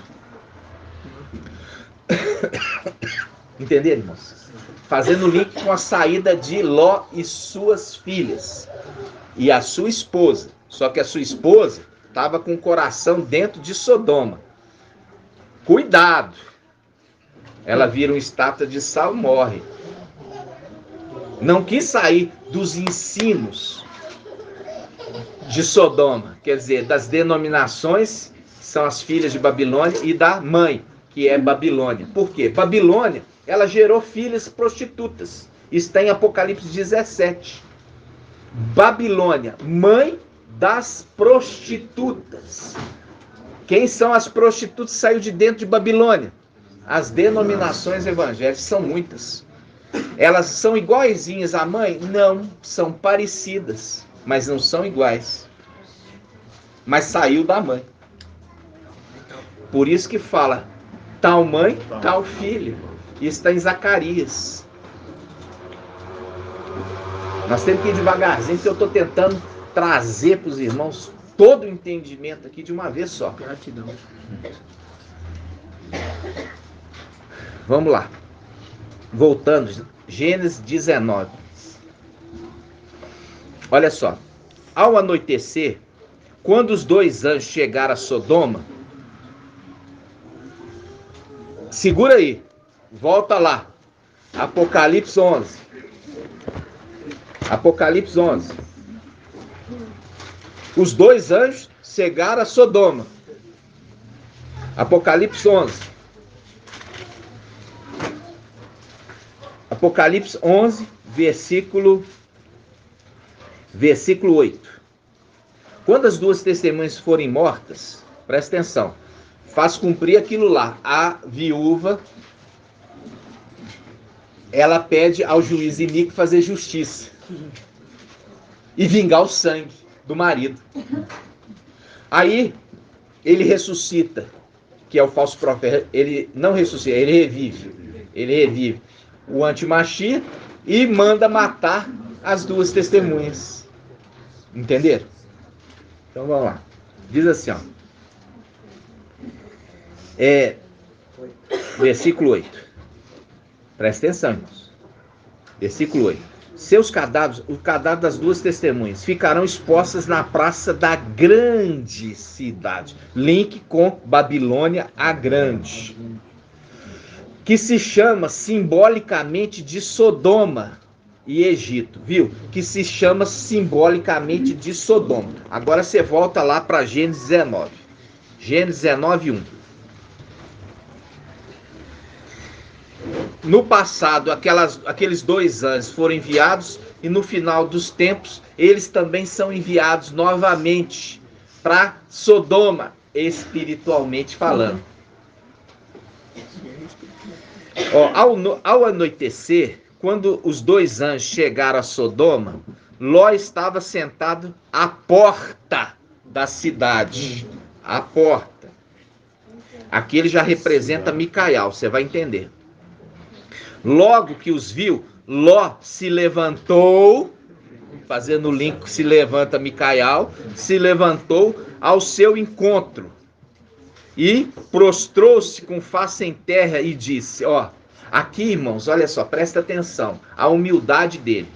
Entenderam, irmãos? Fazendo link com a saída de Ló e suas filhas. E a sua esposa. Só que a sua esposa estava com o coração dentro de Sodoma. Cuidado. Ela vira uma estátua de sal e morre. Não quis sair dos ensinos de Sodoma. Quer dizer, das denominações, que são as filhas de Babilônia, e da mãe, que é Babilônia. Por quê? Babilônia, ela gerou filhas prostitutas. Está em Apocalipse 17. Babilônia, mãe das prostitutas. Quem são as prostitutas que saiu de dentro de Babilônia? As denominações evangélicas, são muitas. Elas são iguaizinhas à mãe? Não, são parecidas, mas não são iguais. Mas saiu da mãe. Por isso que fala, tal mãe, tal filho. Isso está em Zacarias. Nós temos que ir devagarzinho, porque eu estou tentando trazer para os irmãos todo o entendimento aqui de uma vez só. Gratidão. Vamos lá. Voltando, Gênesis 19. Olha só. Ao anoitecer, quando os 2 anjos chegaram a Sodoma, segura aí, volta lá. Apocalipse 11. Apocalipse 11. Os 2 anjos chegaram a Sodoma. Apocalipse 11. Apocalipse 11, versículo 8. Quando as 2 testemunhas forem mortas, presta atenção, faz cumprir aquilo lá. A viúva, ela pede ao juiz iníquo fazer justiça e vingar o sangue do marido. Aí, ele ressuscita, que é o falso profeta. Ele não ressuscita, ele revive. Ele revive o antimachia e manda matar as 2 testemunhas. Entenderam? Então vamos lá. Diz assim, ó. Versículo 8. Presta atenção, irmãos. Versículo 8. Seus cadáveres, o cadáver das 2 testemunhas, ficarão expostas na praça da grande cidade. Link com Babilônia a Grande, que se chama simbolicamente de Sodoma e Egito, viu? Que se chama simbolicamente de Sodoma. Agora você volta lá para Gênesis 19. Gênesis 19, 1. No passado, aqueles 2 anjos foram enviados, e no final dos tempos, eles também são enviados novamente para Sodoma, espiritualmente falando. Ao anoitecer, quando os 2 anjos chegaram a Sodoma, Ló estava sentado à porta da cidade. À porta. Aqui ele já representa Micael, você vai entender. Logo que os viu, Ló se levantou, fazendo o link, se levanta Micael, se levantou ao seu encontro e prostrou-se com face em terra e disse, ó, aqui, irmãos, olha só, presta atenção, a humildade dele,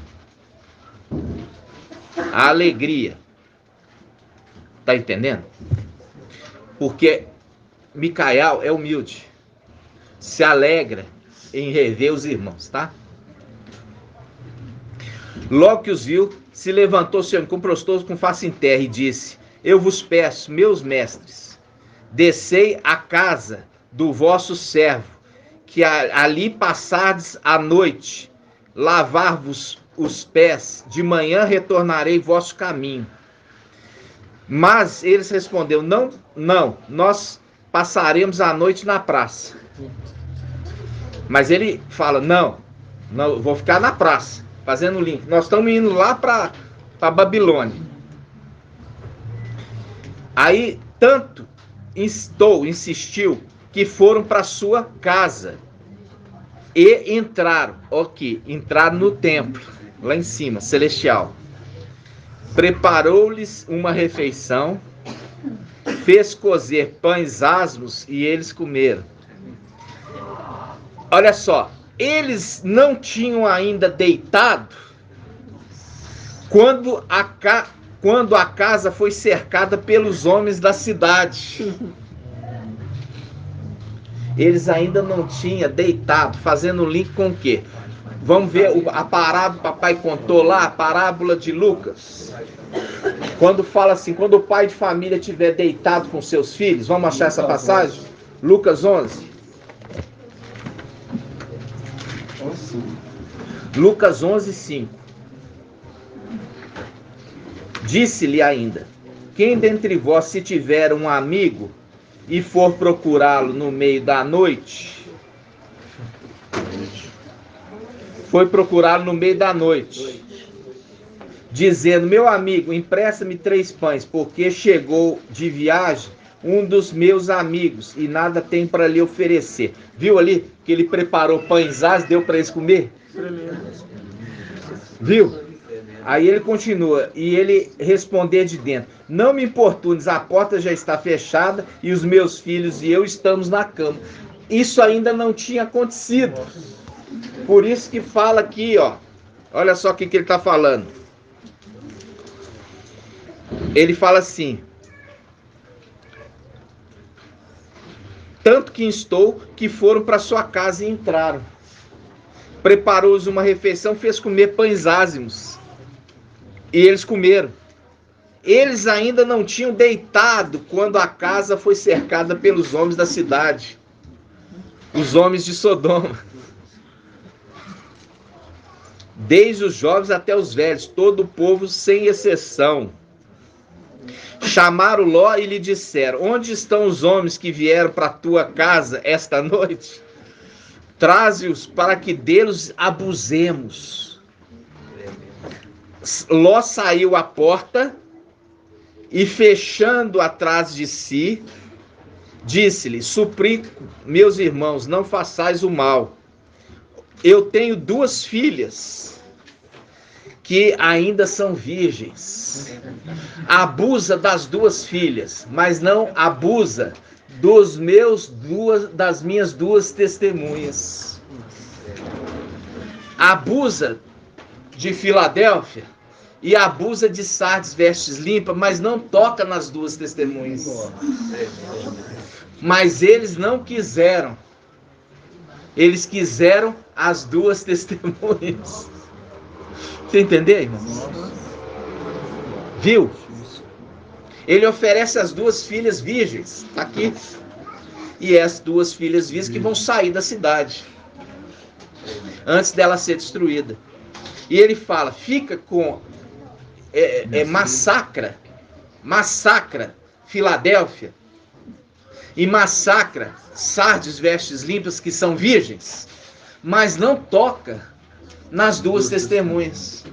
a alegria, tá entendendo? Porque Micael é humilde, se alegra em rever os irmãos, tá? Logo que os viu, se levantou, prostrou-se com face em terra e disse, eu vos peço, meus mestres, descei à casa do vosso servo, que ali passardes a noite, lavar-vos os pés, de manhã retornarei vosso caminho. Mas eles responderam, não, nós passaremos a noite na praça. Mas ele fala, não, vou ficar na praça, fazendo o link. Nós estamos indo lá para Babilônia. Aí, tanto insistiu, que foram para sua casa e entraram no templo, lá em cima, celestial. Preparou-lhes uma refeição, fez cozer pães asmos e eles comeram. Olha só, eles não tinham ainda deitado quando a casa foi cercada pelos homens da cidade. Eles ainda não tinham deitado, fazendo link com o quê? Vamos ver a parábola, papai contou lá, a parábola de Lucas. Quando fala assim, quando o pai de família estiver deitado com seus filhos, vamos achar essa passagem? Lucas 11. Lucas 11, 5. Disse-lhe ainda, quem dentre vós se tiver um amigo e for procurá-lo no meio da noite, foi procurá-lo no meio da noite, dizendo, meu amigo, empresta-me 3 pães, porque chegou de viagem um dos meus amigos e nada tem para lhe oferecer. Viu ali que ele preparou pães asmos, deu para eles comer? Viu? Aí ele continua, e ele responder de dentro: não me importunes, a porta já está fechada e os meus filhos e eu estamos na cama. Isso ainda não tinha acontecido. Por isso que fala aqui, ó. Olha só o que ele está falando. Ele fala assim: tanto que instou que foram para sua casa e entraram. Preparou-os uma refeição, fez comer pães ázimos. E eles comeram. Eles ainda não tinham deitado quando a casa foi cercada pelos homens da cidade, os homens de Sodoma. Desde os jovens até os velhos, todo o povo sem exceção. Chamaram Ló e lhe disseram: onde estão os homens que vieram para a tua casa esta noite? Traze-os para que deles abusemos. Ló saiu à porta e, fechando atrás de si, disse-lhe: suplico, meus irmãos, não façais o mal. Eu tenho 2 filhas que ainda são virgens. Abusa das 2 filhas, mas não abusa das minhas 2 testemunhas. Abusa de Filadélfia e abusa de Sardes, vestes limpas, mas não toca nas 2 testemunhas. Mas eles não quiseram. Eles quiseram as 2 testemunhas. Você entendeu, irmão? Viu? Ele oferece as 2 filhas virgens, tá aqui. E as 2 filhas virgens que vão sair da cidade antes dela ser destruída. E ele fala: fica com massacra Filadélfia e massacra Sardes, vestes limpas, que são virgens, mas não toca nas 2 testemunhas.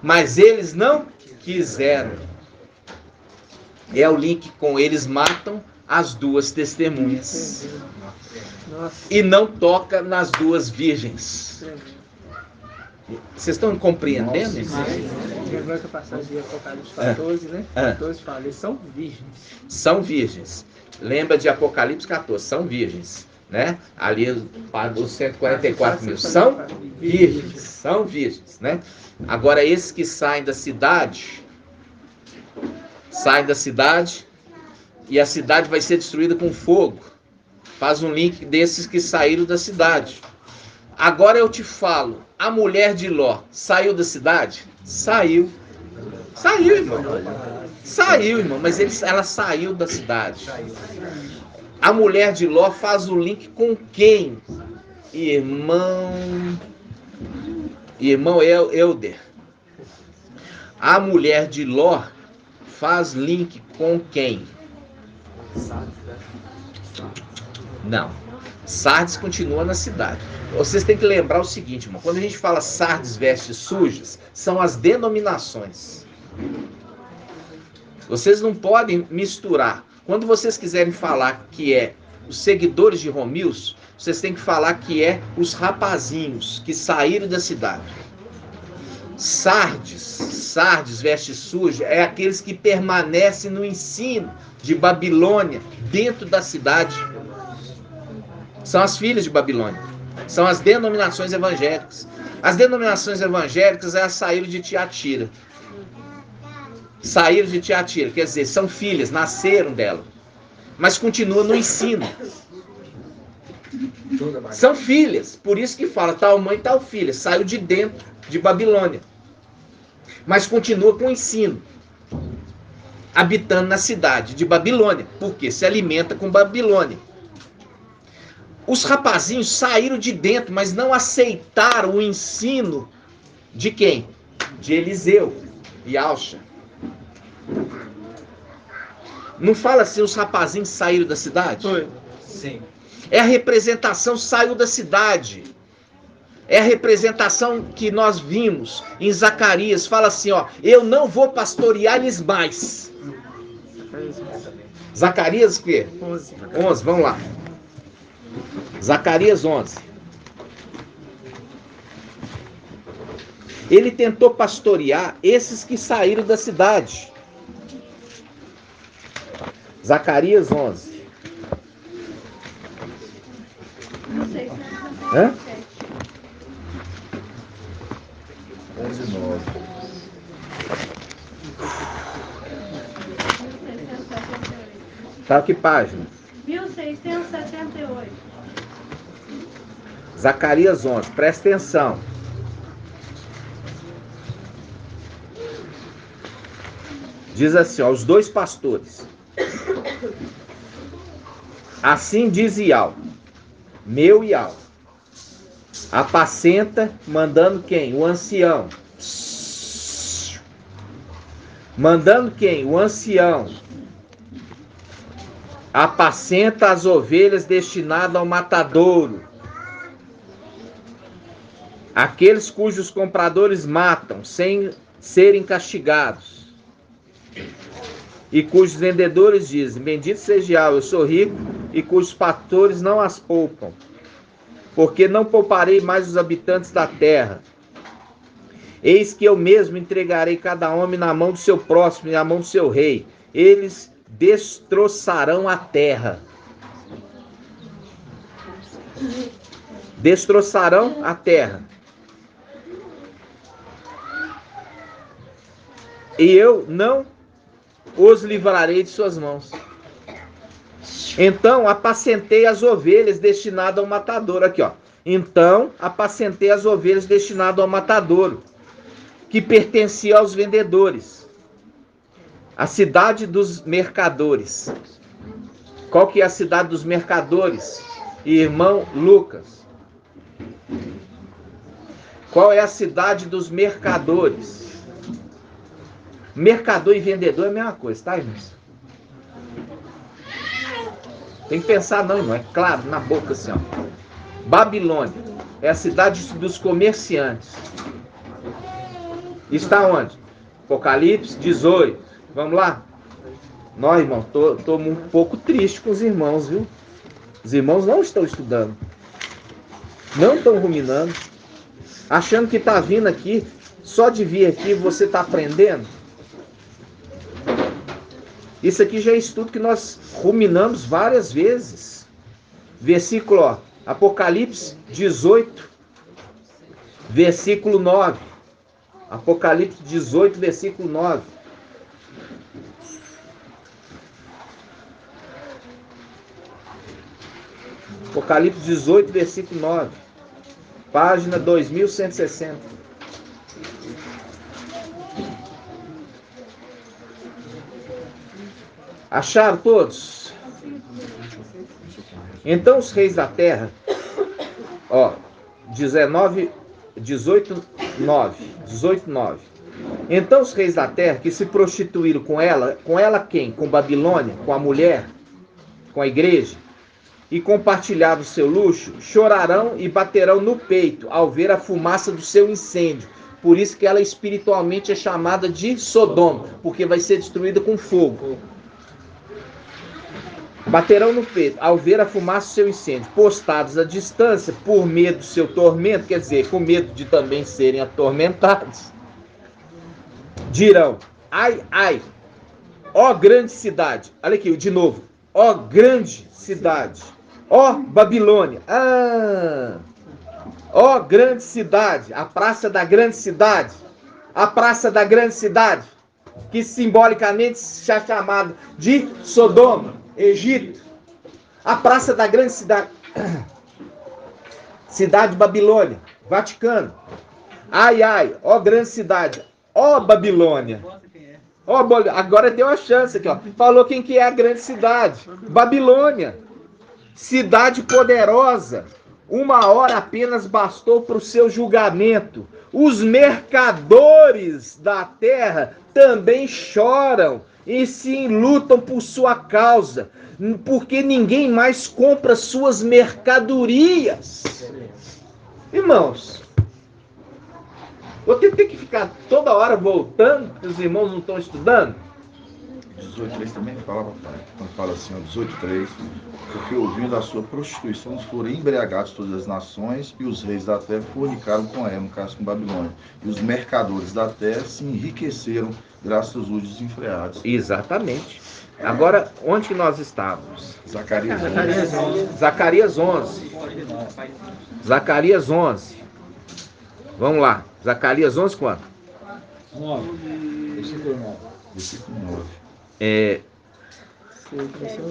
Mas eles não quiseram. É o link com eles matam as 2 testemunhas. E não toca nas 2 virgens. Vocês estão compreendendo? Lembrando que a passagem de Apocalipse 14, né? 14 fala, eles são virgens. São virgens. Lembra de Apocalipse 14, são virgens. Né? Ali os 144 mil são virgens, né? Agora esses que saem da cidade e a cidade vai ser destruída com fogo. Faz um link desses que saíram da cidade. Agora eu te falo, a mulher de Ló saiu da cidade? Saiu, irmão. Saiu, irmão, mas ela saiu da cidade. A mulher de Ló faz o link com quem? Irmão Elder. A mulher de Ló faz link com quem? Não. Sardes continua na cidade. Vocês têm que lembrar o seguinte, irmão. Quando a gente fala Sardes, vestes sujas, são as denominações. Vocês não podem misturar. Quando vocês quiserem falar que é os seguidores de Romilson, vocês têm que falar que é os rapazinhos que saíram da cidade. Sardes, veste suja, é aqueles que permanecem no ensino de Babilônia, dentro da cidade. São as filhas de Babilônia. São as denominações evangélicas. As denominações evangélicas saíram de Tiatira. Saíram de Tiatira, quer dizer, são filhas, nasceram dela. Mas continuam no ensino. São filhas, por isso que fala tal mãe, tal filha. Saiu de dentro de Babilônia. Mas continua com o ensino. Habitando na cidade de Babilônia. Porque se alimenta com Babilônia. Os rapazinhos saíram de dentro, mas não aceitaram o ensino de quem? De Eliseu e Alcha. Não fala assim, os rapazinhos saíram da cidade? Foi. Sim. É a representação, saiu da cidade. É a representação que nós vimos em Zacarias. Fala assim, ó, eu não vou pastorear-lhes mais. Zacarias o quê? 11. 11, vamos lá. Zacarias 11. Ele tentou pastorear esses que saíram da cidade. Zacarias 11. 1667. Hã? 11:9. 1678. Tá, que página? 1678. Zacarias 11. Presta atenção. Diz assim, ó, os dois pastores. Assim diz Iau, meu Iau, apacenta, mandando quem? O ancião. Mandando quem? O ancião. Apacenta as ovelhas destinadas ao matadouro. Aqueles cujos compradores matam sem serem castigados. E cujos vendedores dizem, bendito seja Yahweh, eu sou rico, e cujos pastores não as poupam, porque não pouparei mais os habitantes da terra. Eis que eu mesmo entregarei cada homem na mão do seu próximo e na mão do seu rei. Eles destroçarão a terra. Destroçarão a terra. E eu não os livrarei de suas mãos. Então apacentei as ovelhas destinadas ao matadouro. Aqui, ó. Então apacentei as ovelhas destinadas ao matadouro, que pertencia aos vendedores. A cidade dos mercadores. Qual que é a cidade dos mercadores? Irmão Lucas. Qual é a cidade dos mercadores? Mercador e vendedor é a mesma coisa, tá, irmãos? Tem que pensar não, irmão. É claro, na boca assim, ó. Babilônia é a cidade dos comerciantes. Está onde? Apocalipse 18. Vamos lá? Não, irmão, tô um pouco triste com os irmãos, viu? Os irmãos não estão estudando. Não estão ruminando. Achando que tá vindo aqui, só de vir aqui você tá aprendendo. Isso aqui já é estudo que nós ruminamos várias vezes. Versículo, ó, Apocalipse 18, versículo 9. Apocalipse 18, versículo 9. Apocalipse 18, versículo 9. Página 2160. Acharam todos? Então os reis da terra, ó, 18, 9. Então os reis da terra que se prostituíram com ela quem? Com Babilônia, com a mulher, com a igreja, e compartilharam o seu luxo, chorarão e baterão no peito ao ver a fumaça do seu incêndio. Por isso que ela espiritualmente é chamada de Sodoma, porque vai ser destruída com fogo. Baterão no peito ao ver a fumaça do seu incêndio, postados à distância, por medo do seu tormento, quer dizer, com medo de também serem atormentados. Dirão, ai, ai, ó grande cidade, olha aqui, de novo, ó grande cidade, ó Babilônia, ó grande cidade, a praça da grande cidade, a praça da grande cidade, que simbolicamente é chamada de Sodoma, Egito, a praça da grande cidade, cidade de Babilônia, Vaticano. Ai, ai, ó grande cidade, ó Babilônia. Ó, agora deu a chance aqui, ó. Falou quem que é a grande cidade, Babilônia. Cidade poderosa, 1 hora apenas bastou para o seu julgamento. Os mercadores da terra também choram e se enlutam por sua causa, porque ninguém mais compra suas mercadorias. Irmãos, vou ter que ficar toda hora voltando, porque os irmãos não estão estudando. 18:3 também fala, papai. Quando fala assim, ó, 18:3, porque ouvindo a sua prostituição foram embriagados todas as nações e os reis da terra fornicaram com ela, no caso com Babilônia. E os mercadores da terra se enriqueceram graças aos luxos desenfreados. Exatamente. Agora, onde que nós estávamos? Zacarias 11. Zacarias 11. Zacarias 11. Vamos lá. Zacarias 11 quanto? 9. Versículo 9. Versículo 9.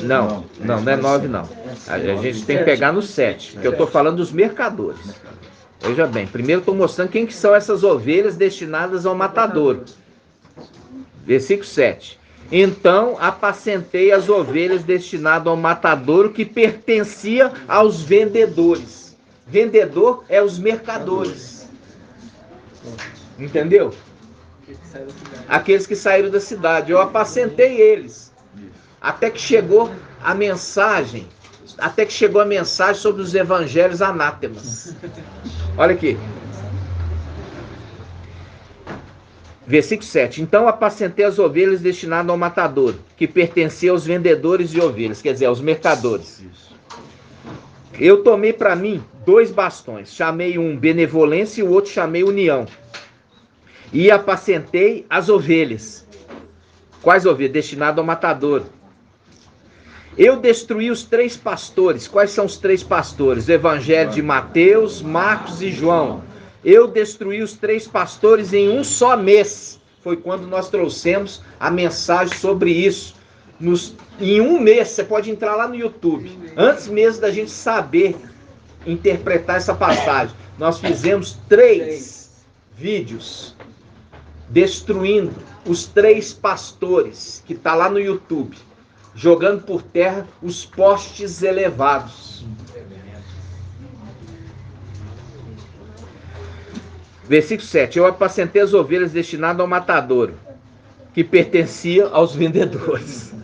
Não é 9 não. A gente tem que pegar no 7, porque eu estou falando dos mercadores. Veja bem, primeiro estou mostrando quem que são essas ovelhas destinadas ao matadouro. Versículo 7. Então apacentei as ovelhas destinadas ao matadouro que pertencia aos vendedores. Vendedor é os mercadores. Entendeu? Aqueles que saíram da cidade. Eu apacentei eles. Até que chegou a mensagem. Até que chegou a mensagem sobre os evangelhos anátemas. Olha aqui. Versículo 7. Então apacentei as ovelhas destinadas ao matador, que pertencia aos vendedores de ovelhas, quer dizer, aos mercadores. Eu tomei para mim 2 bastões. Chamei um benevolência e o outro chamei união. E apacentei as ovelhas. Quais ovelhas? Destinadas ao matador. Eu destruí os 3 pastores. Quais são os 3 pastores? O evangelho de Mateus, Marcos e João. Eu destruí os 3 pastores em um só mês. Foi quando nós trouxemos a mensagem sobre isso. Em um mês, você pode entrar lá no YouTube. Antes mesmo da gente saber interpretar essa passagem, nós fizemos 3 vídeos destruindo os 3 pastores, que está lá no YouTube, jogando por terra os postes elevados. Versículo 7. Eu apacentei as ovelhas destinadas ao matadouro, que pertencia aos vendedores.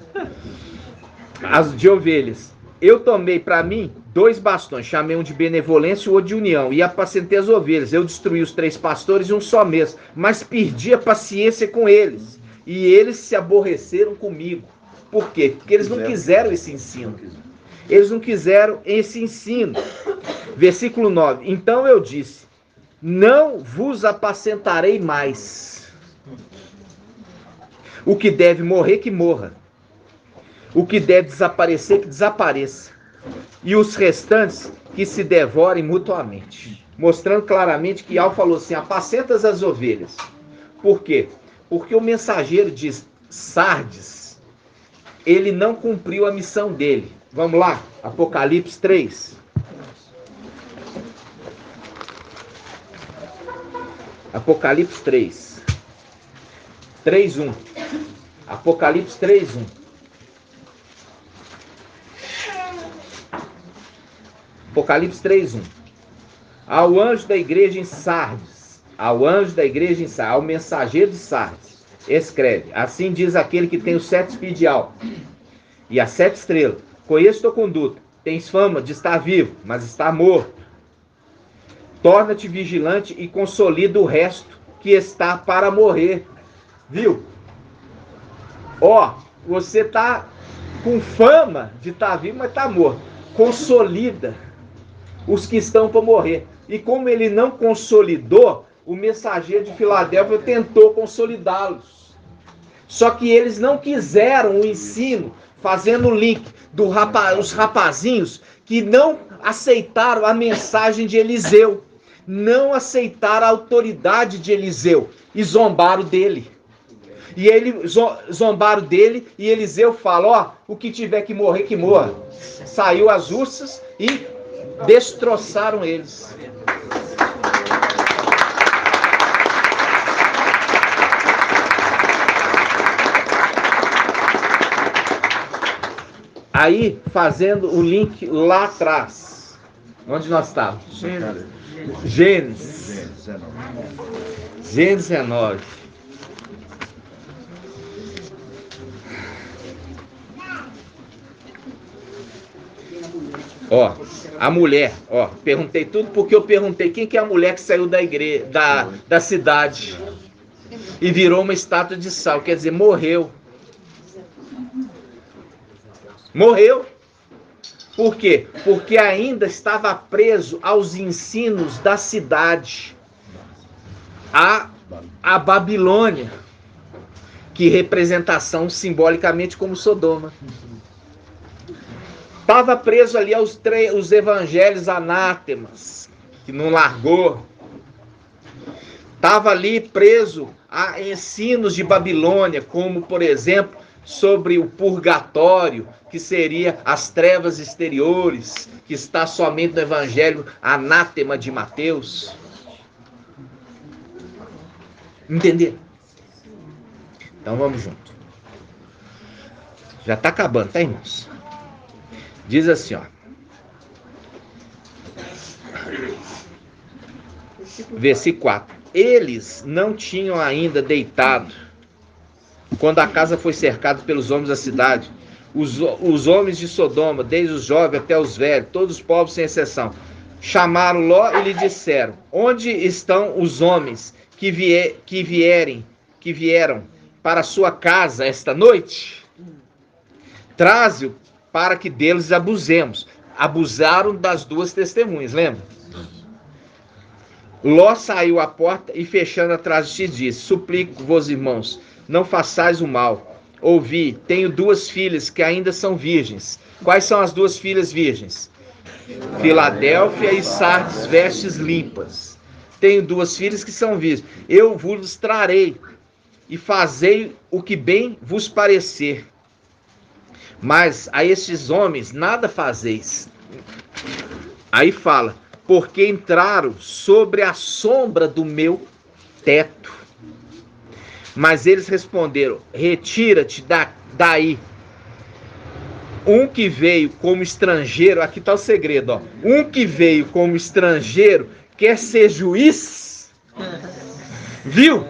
As de ovelhas. Eu tomei para mim 2 bastões, chamei um de benevolência e o outro de união, e apacentei as ovelhas. Eu destruí os 3 pastores em um só mês, mas perdi a paciência com eles, e eles se aborreceram comigo. Por quê? Porque eles não quiseram esse ensino. Eles não quiseram esse ensino. Versículo 9. Então eu disse: não vos apacentarei mais. O que deve morrer, que morra. O que deve desaparecer, que desapareça. E os restantes, que se devorem mutuamente. Mostrando claramente que Al falou assim: apacentas as ovelhas. Por quê? Porque o mensageiro de Sardes, ele não cumpriu a missão dele. Vamos lá, Apocalipse 3. Apocalipse 3. 3:1. Apocalipse 3:1. Apocalipse 3:1. Ao anjo da igreja em Sardes, ao mensageiro de Sardes, escreve: assim diz aquele que tem os 7 espíritos de álcool e as 7 estrelas: conheço tua conduta, tens fama de estar vivo, mas está morto. Torna-te vigilante e consolida o resto que está para morrer. Viu? Você está com fama de estar vivo, mas está morto. Consolida os que estão para morrer. E como ele não consolidou, o mensageiro de Filadélfia tentou consolidá-los. Só que eles não quiseram o ensino, fazendo o link dos rapazinhos que não aceitaram a mensagem de Eliseu, não aceitaram a autoridade de Eliseu e zombaram dele. E zombaram dele, e Eliseu fala: o que tiver que morrer, que morra. Saiu as ursas e destroçaram eles. Aí, fazendo o link lá atrás, onde nós estávamos? Gênesis 19. A mulher, perguntei tudo porque eu perguntei quem que é a mulher que saiu da igreja, da cidade e virou uma estátua de sal, quer dizer, morreu. Morreu. Por quê? Porque ainda estava preso aos ensinos da cidade, a Babilônia, que representação simbolicamente como Sodoma. Estava preso ali os evangelhos anátemas, que não largou. Estava ali preso a ensinos de Babilônia, como, por exemplo, sobre o purgatório, que seria as trevas exteriores, que está somente no evangelho anátema de Mateus. Entender? Então vamos junto. Já está acabando, tá, irmãos? Diz assim, ó. Versículo 4. Eles não tinham ainda deitado quando a casa foi cercada pelos homens da cidade. Os homens de Sodoma, desde os jovens até os velhos, todos os povos sem exceção, chamaram Ló e lhe disseram: onde estão os homens que vieram para a sua casa esta noite? Traze-o para que deles abusemos. Abusaram das duas testemunhas, lembra? Ló saiu à porta e, fechando atrás de si, disse: suplico-vos, irmãos, não façais o mal. Ouvi, tenho 2 filhas que ainda são virgens. Quais são as 2 filhas virgens? Filadélfia e Sardes, vestes limpas. Tenho 2 filhas que são virgens. Eu vos trarei e fazei o que bem vos parecer. Mas a estes homens nada fazeis. Aí fala: porque entraram sobre a sombra do meu teto. Mas eles responderam: retira-te daí. Um que veio como estrangeiro, aqui está o segredo, ó. Um que veio como estrangeiro quer ser juiz. Viu?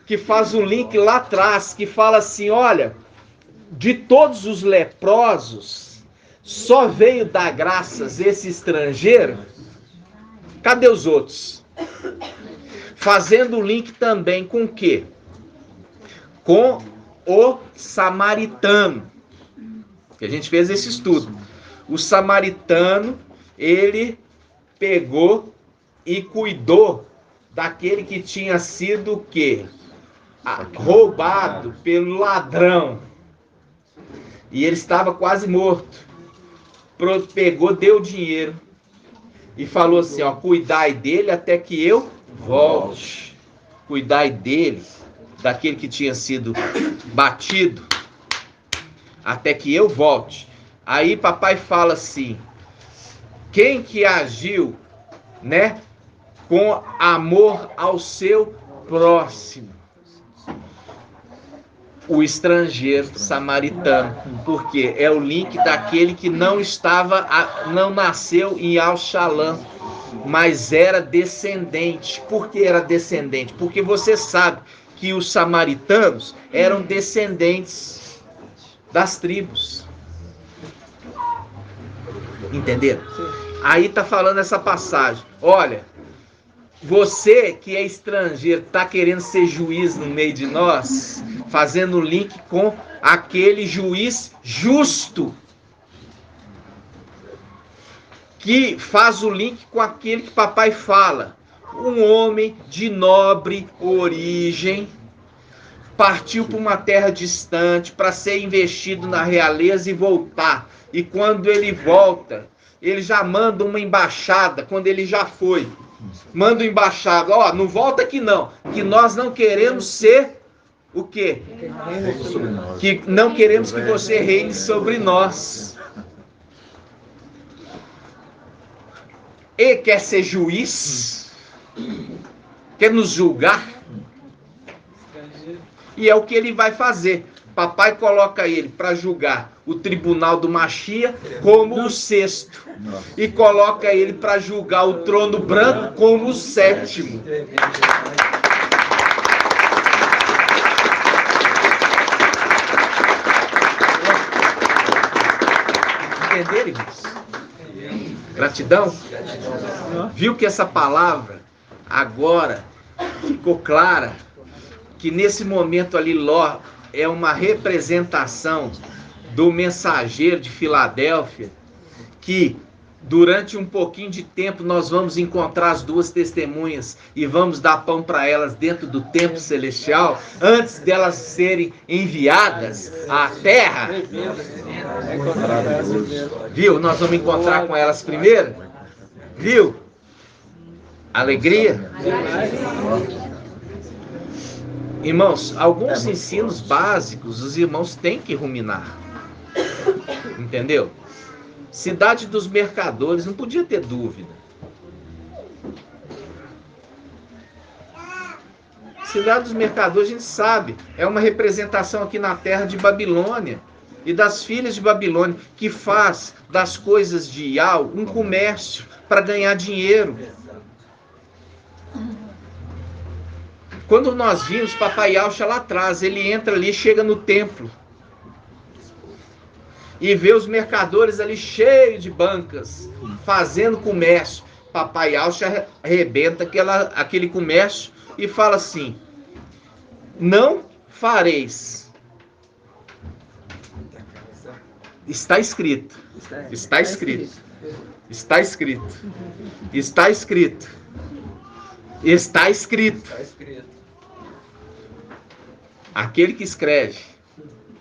Que faz um link lá atrás, que fala assim: olha, de todos os leprosos, só veio dar graças esse estrangeiro. Cadê os outros? Fazendo o link também com o quê? Com o samaritano. Que a gente fez esse estudo. O samaritano, ele pegou e cuidou daquele que tinha sido o quê? Roubado pelo ladrão. E ele estava quase morto. Pegou, deu dinheiro e falou assim, ó: cuidai dele até que eu volte. Cuidai dele, daquele que tinha sido batido, até que eu volte. Aí papai fala assim: quem que agiu, né, com amor ao seu próximo? O estrangeiro samaritano. Porque é o link daquele que não nasceu em Al-Shalom, mas era descendente. Por que era descendente? Porque você sabe que os samaritanos eram descendentes das tribos. Entenderam? Aí tá falando essa passagem. Olha, você que é estrangeiro, tá querendo ser juiz no meio de nós, fazendo link com aquele juiz justo, que faz o link com aquele que papai fala: um homem de nobre origem, partiu para uma terra distante para ser investido na realeza e voltar. E quando ele volta, ele já manda uma embaixada. Quando ele já foi, manda uma embaixada: ó, não volta aqui não, que nós não queremos ser o quê? Que não queremos que você reine sobre nós. E quer ser juiz? Quer nos julgar? E é o que ele vai fazer. Papai coloca ele para julgar o tribunal do Machia como o 6º. E coloca ele para julgar o trono branco como o 7º. Entenderam, irmãos? Gratidão? Viu que essa palavra agora ficou clara? Que nesse momento ali Ló é uma representação do mensageiro de Filadélfia, que durante um pouquinho de tempo nós vamos encontrar as duas testemunhas e vamos dar pão para elas dentro do templo celestial, antes delas serem enviadas à terra. Viu? Nós vamos encontrar com elas primeiro. Viu? Alegria. Irmãos, alguns ensinos básicos os irmãos têm que ruminar. Entendeu? Cidade dos mercadores, não podia ter dúvida. Cidade dos mercadores, a gente sabe, é uma representação aqui na terra de Babilônia e das filhas de Babilônia, que faz das coisas de Iau um comércio para ganhar dinheiro. Quando nós vimos Papai Yaucha lá atrás, ele entra ali, chega no templo e vê os mercadores ali cheios de bancas, fazendo comércio. Papai Yaucha arrebenta aquele comércio e fala assim: não fareis. Está escrito. Está escrito. Está escrito. Está escrito. Está escrito. Aquele que escreve.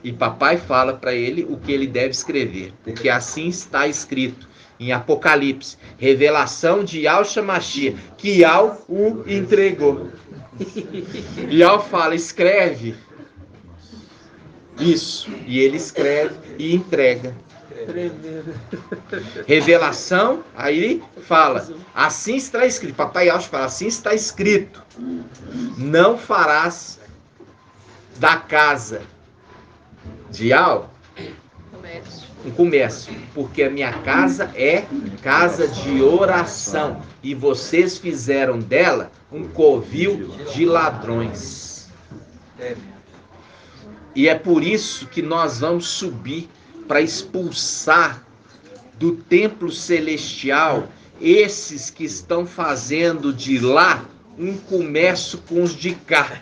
E papai fala para ele o que ele deve escrever, porque assim está escrito em Apocalipse, revelação de Yaucha Mashiach, que Yau o entregou. Yau fala, escreve isso, e ele escreve e entrega. Revelação, aí fala, assim está escrito, papai Yaucha fala, assim está escrito, não farás da casa de Yau um comércio, porque a minha casa é casa de oração e vocês fizeram dela um covil de ladrões. E é por isso que nós vamos subir para expulsar do templo celestial esses que estão fazendo de lá um comércio com os de cá.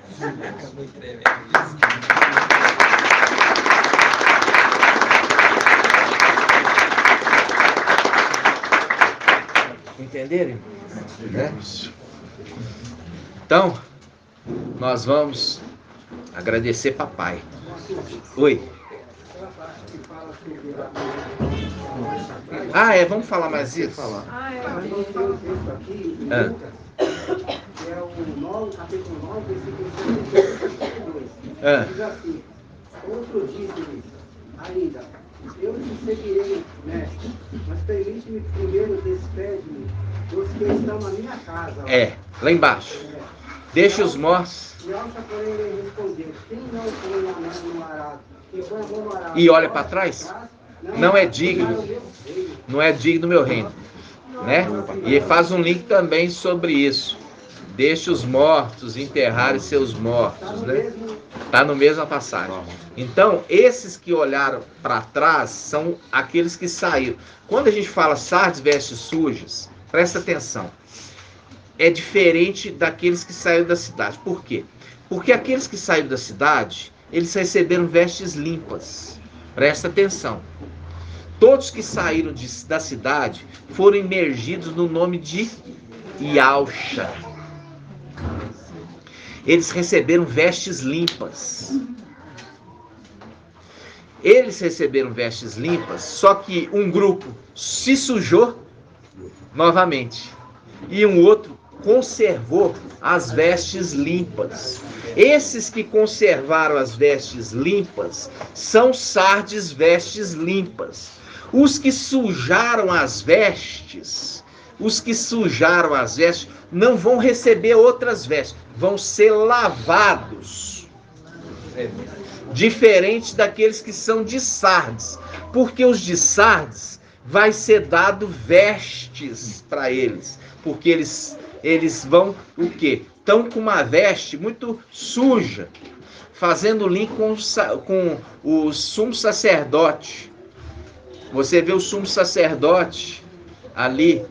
Entenderam? Né? Então, nós vamos agradecer papai. Oi. Ah, vamos falar mais isso? Que é o 9, capítulo 9, versículo 62. Diz assim: outro disse-lhe ainda, eu te seguirei, mestre, mas permite-me primeiro despede-me dos que estão na minha casa. Lá embaixo. Deixa os mortos. E Yaucha, porém, lhe respondeu: quem não põe a mão no arado e põe a mão no arado e olha para trás, não é digno. Não é digno do meu reino. Né? E ele faz um link também sobre isso. Deixa os mortos enterrarem seus mortos, né? Está no mesma passagem. Então, esses que olharam para trás são aqueles que saíram. Quando a gente fala sardes vestes sujas, presta atenção. É diferente daqueles que saíram da cidade. Por quê? Porque aqueles que saíram da cidade, eles receberam vestes limpas. Presta atenção. Todos que saíram da cidade foram imergidos no nome de Yaucha. Eles receberam vestes limpas. Eles receberam vestes limpas, só que um grupo se sujou novamente. E um outro conservou as vestes limpas. Esses que conservaram as vestes limpas são sardes vestes limpas. Os que sujaram as vestes, não vão receber outras vestes, vão ser lavados. Diferente daqueles que são de sardes, porque os de sardes vai ser dado vestes para eles, porque eles vão o quê? Estão com uma veste muito suja, fazendo link com o sumo sacerdote. Você vê o sumo sacerdote ali,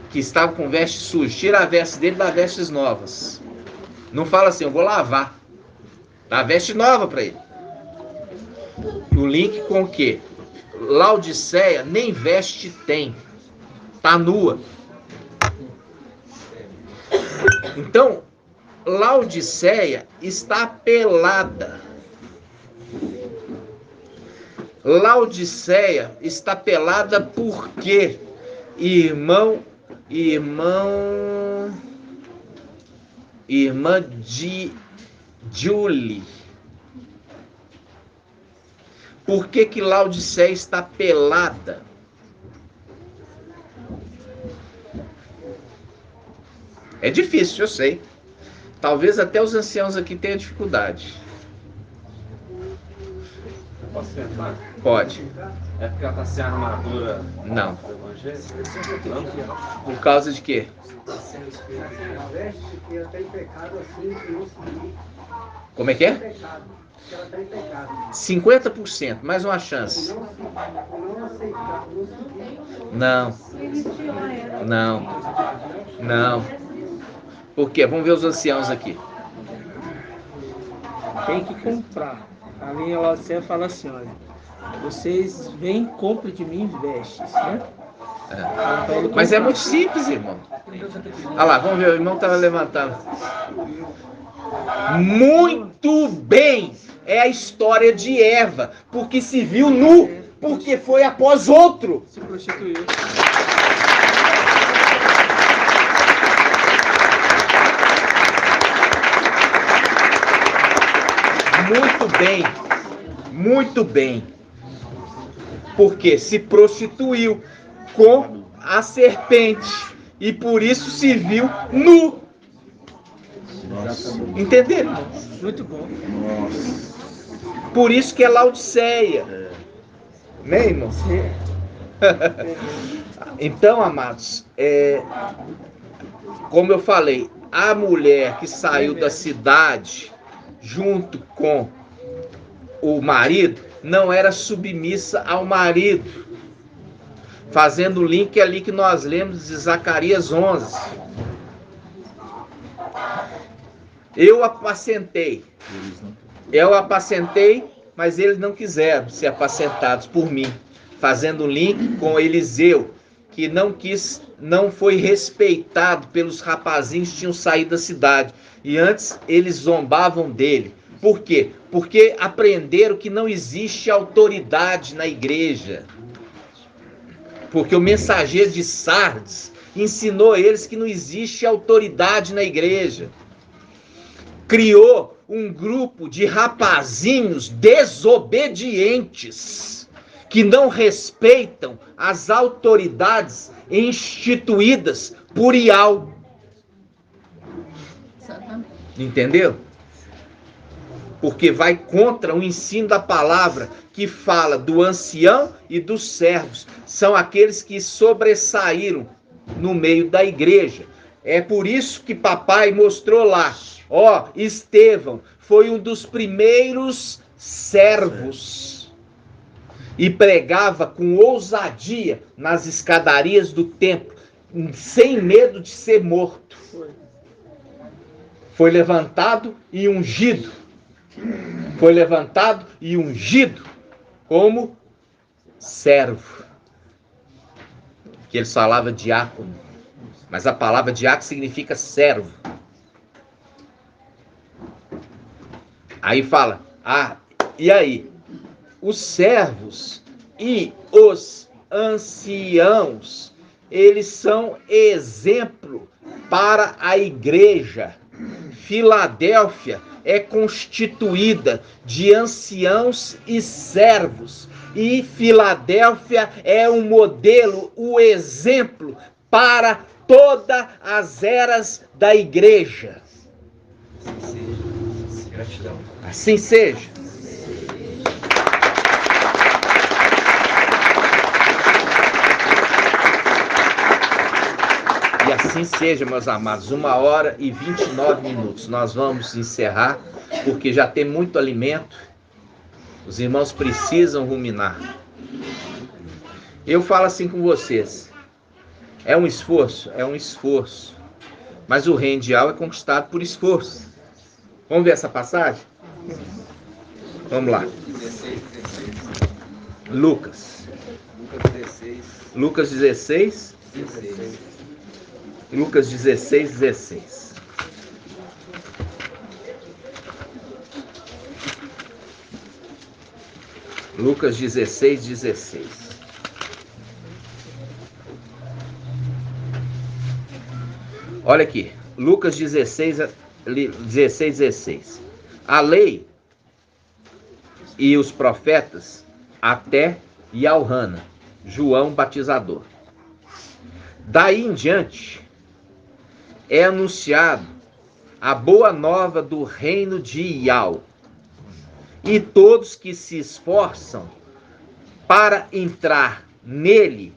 que estava com veste suja, tira a veste dele e dá vestes novas. Não fala assim, eu vou lavar. Dá veste nova para ele. O link com o quê? Laodiceia nem veste tem. Tá nua. Então, Laodiceia está pelada. Laodiceia está pelada porque irmã de Julie. Por que Laodiceia está pelada? É difícil, eu sei. Talvez até os anciãos aqui tenham dificuldade. Posso tentar? Pode. É porque ela está sem armadura Não. do evangelho? Por causa de quê? A veste que ela está em pecado assim, que não seguir. Como é que é? Pecado. Que ela está em pecado. 50%, mais uma chance. Não aceitar, não seguir. Não. Não. Não. Por quê? Vamos ver os anciãos aqui. Tem que comprar. A linha Laodiceia fala assim, olha. Vocês vêm, comprem de mim vestes, né? É. Mas é muito simples, irmão. Olha lá, vamos ver, o irmão estava levantando. Muito bem! É a história de Eva, porque se viu nu, porque foi após outro. Se prostituiu. Muito bem, muito bem. Porque se prostituiu com a serpente e por isso se viu nu. Nossa. Entenderam? Muito bom. Nossa. Por isso que é Laodiceia. Né, irmão? Então, amados, como eu falei, a mulher que saiu da cidade junto com o marido não era submissa ao marido. Fazendo o link ali que nós lemos de Zacarias 11. Eu apacentei, mas eles não quiseram ser apacentados por mim. Fazendo um link com Eliseu, que não foi respeitado pelos rapazinhos que tinham saído da cidade. E antes eles zombavam dele. Por quê? Porque aprenderam que não existe autoridade na igreja. Porque o mensageiro de Sardes ensinou eles que não existe autoridade na igreja. Criou um grupo de rapazinhos desobedientes, que não respeitam as autoridades instituídas por Ial. Entendeu? Porque vai contra o ensino da palavra, que fala do ancião e dos servos. São aqueles que sobressaíram no meio da igreja. É por isso que papai mostrou lá. Estevão foi um dos primeiros servos. E pregava com ousadia nas escadarias do templo, sem medo de ser morto. Foi levantado e ungido. Foi levantado e ungido como servo. Que ele falava diácono. Mas a palavra diácono significa servo. Aí fala, e aí? Os servos e os anciãos, eles são exemplo para a igreja. Filadélfia é constituída de anciãos e servos. E Filadélfia é um modelo, o exemplo para todas as eras da igreja. Gratidão. Assim seja. E assim seja, meus amados. 1h29. Nós vamos encerrar, porque já tem muito alimento. Os irmãos precisam ruminar. Eu falo assim com vocês. É um esforço? É um esforço. Mas o reino de Al é conquistado por esforço. Vamos ver essa passagem? Vamos lá. 16. Lucas. Lucas 16. Lucas 16, 16. Lucas 16, 16. Olha aqui, Lucas 16, 16, 16. A lei e os profetas até Yauhana, João Batizador. Daí em diante é anunciado a boa nova do reino de Iau, e todos que se esforçam para entrar nele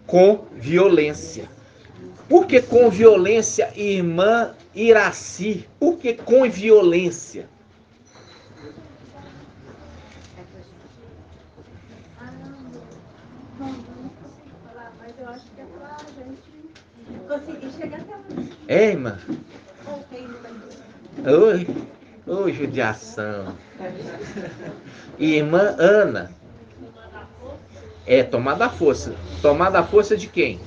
com violência. Por que com violência, irmã Iraci? Por que com violência? Mas eu acho que é pra gente conseguir chegar até lá. É, irmã? Oi, oi, judiação. Irmã Ana. É, tomar da força. Tomar da força de quem?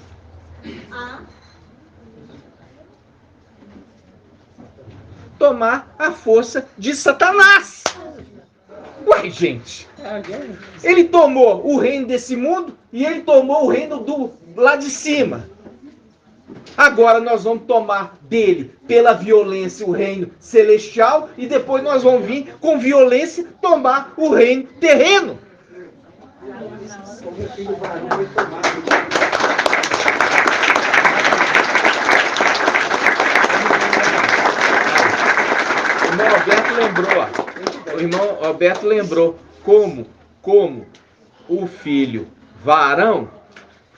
Tomar a força de Satanás. Ué, gente. Ele tomou o reino desse mundo e ele tomou o reino do lá de cima. Agora nós vamos tomar dele, pela violência, o reino celestial, e depois nós vamos vir com violência tomar o reino terreno. Como o filho varão foi tomado. O irmão Alberto lembrou, ó. O irmão Alberto lembrou como o filho varão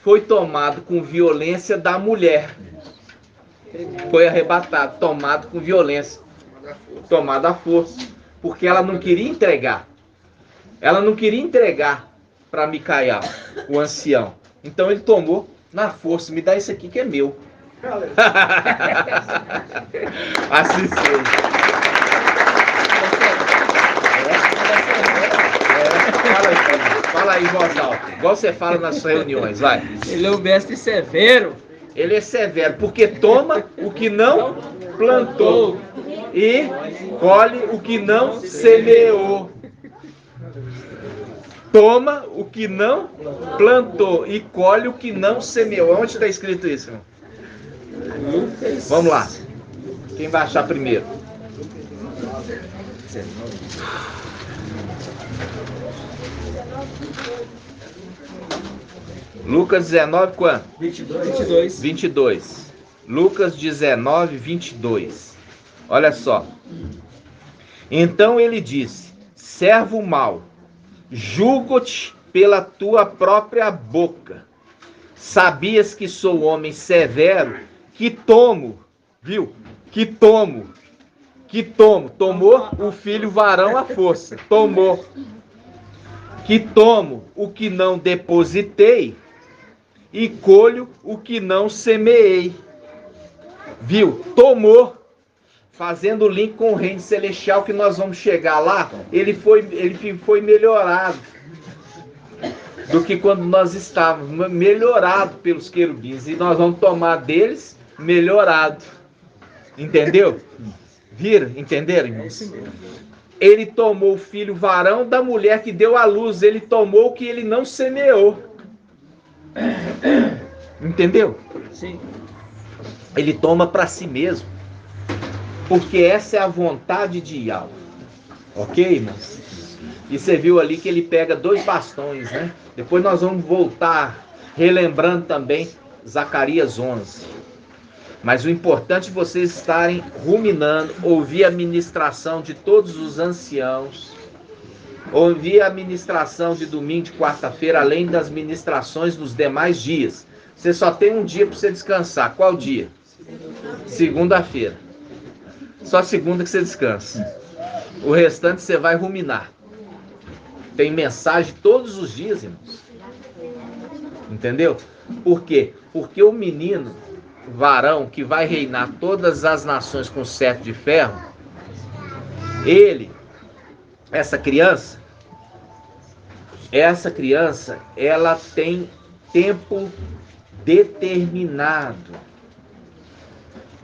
foi tomado com violência da mulher. Foi arrebatado, tomado com violência. Tomado à força. Porque ela não queria entregar. Ela não queria entregar para Micael, o ancião. Então ele tomou na força. Me dá isso aqui que é meu. Assim seja. Fala aí em voz alta, igual você fala nas suas reuniões, vai. Ele é o mestre severo. Ele é severo, porque toma o que não plantou e colhe o que não semeou. Toma o que não plantou e colhe o que não semeou. Onde está escrito isso, irmão? Vamos lá. Quem vai achar primeiro? Lucas 19, quanto? 22. 22. Lucas 19, 22. Olha só. Então ele disse: servo mau, julgo-te pela tua própria boca. Sabias que sou homem severo, que tomo, viu? Que tomo. Tomou o filho varão à força. Tomou. Que tomo o que não depositei e colho o que não semeei. Viu? Tomou. Fazendo o link com o reino celestial, que nós vamos chegar lá, ele foi melhorado do que quando nós estávamos, melhorado pelos querubins, e nós vamos tomar deles melhorado. Entendeu? Viram? Entenderam, irmãos? Ele tomou o filho varão da mulher que deu à luz, ele tomou o que ele não semeou. Entendeu? Sim. Ele toma para si mesmo. Porque essa é a vontade de Yahweh. Ok, irmãos? E você viu ali que ele pega 2 bastões, né? Depois nós vamos voltar, relembrando também Zacarias 11. Mas o importante é vocês estarem ruminando, ouvir a ministração de todos os anciãos, ouvir a ministração de domingo, de quarta-feira, além das ministrações dos demais dias. Você só tem um dia para você descansar. Qual dia? Segunda-feira. Só segunda que você descansa. O restante você vai ruminar. Tem mensagem todos os dias, irmãos. Entendeu? Por quê? Porque o menino varão que vai reinar todas as nações com cetro de ferro, ele, essa criança, essa criança, ela tem tempo determinado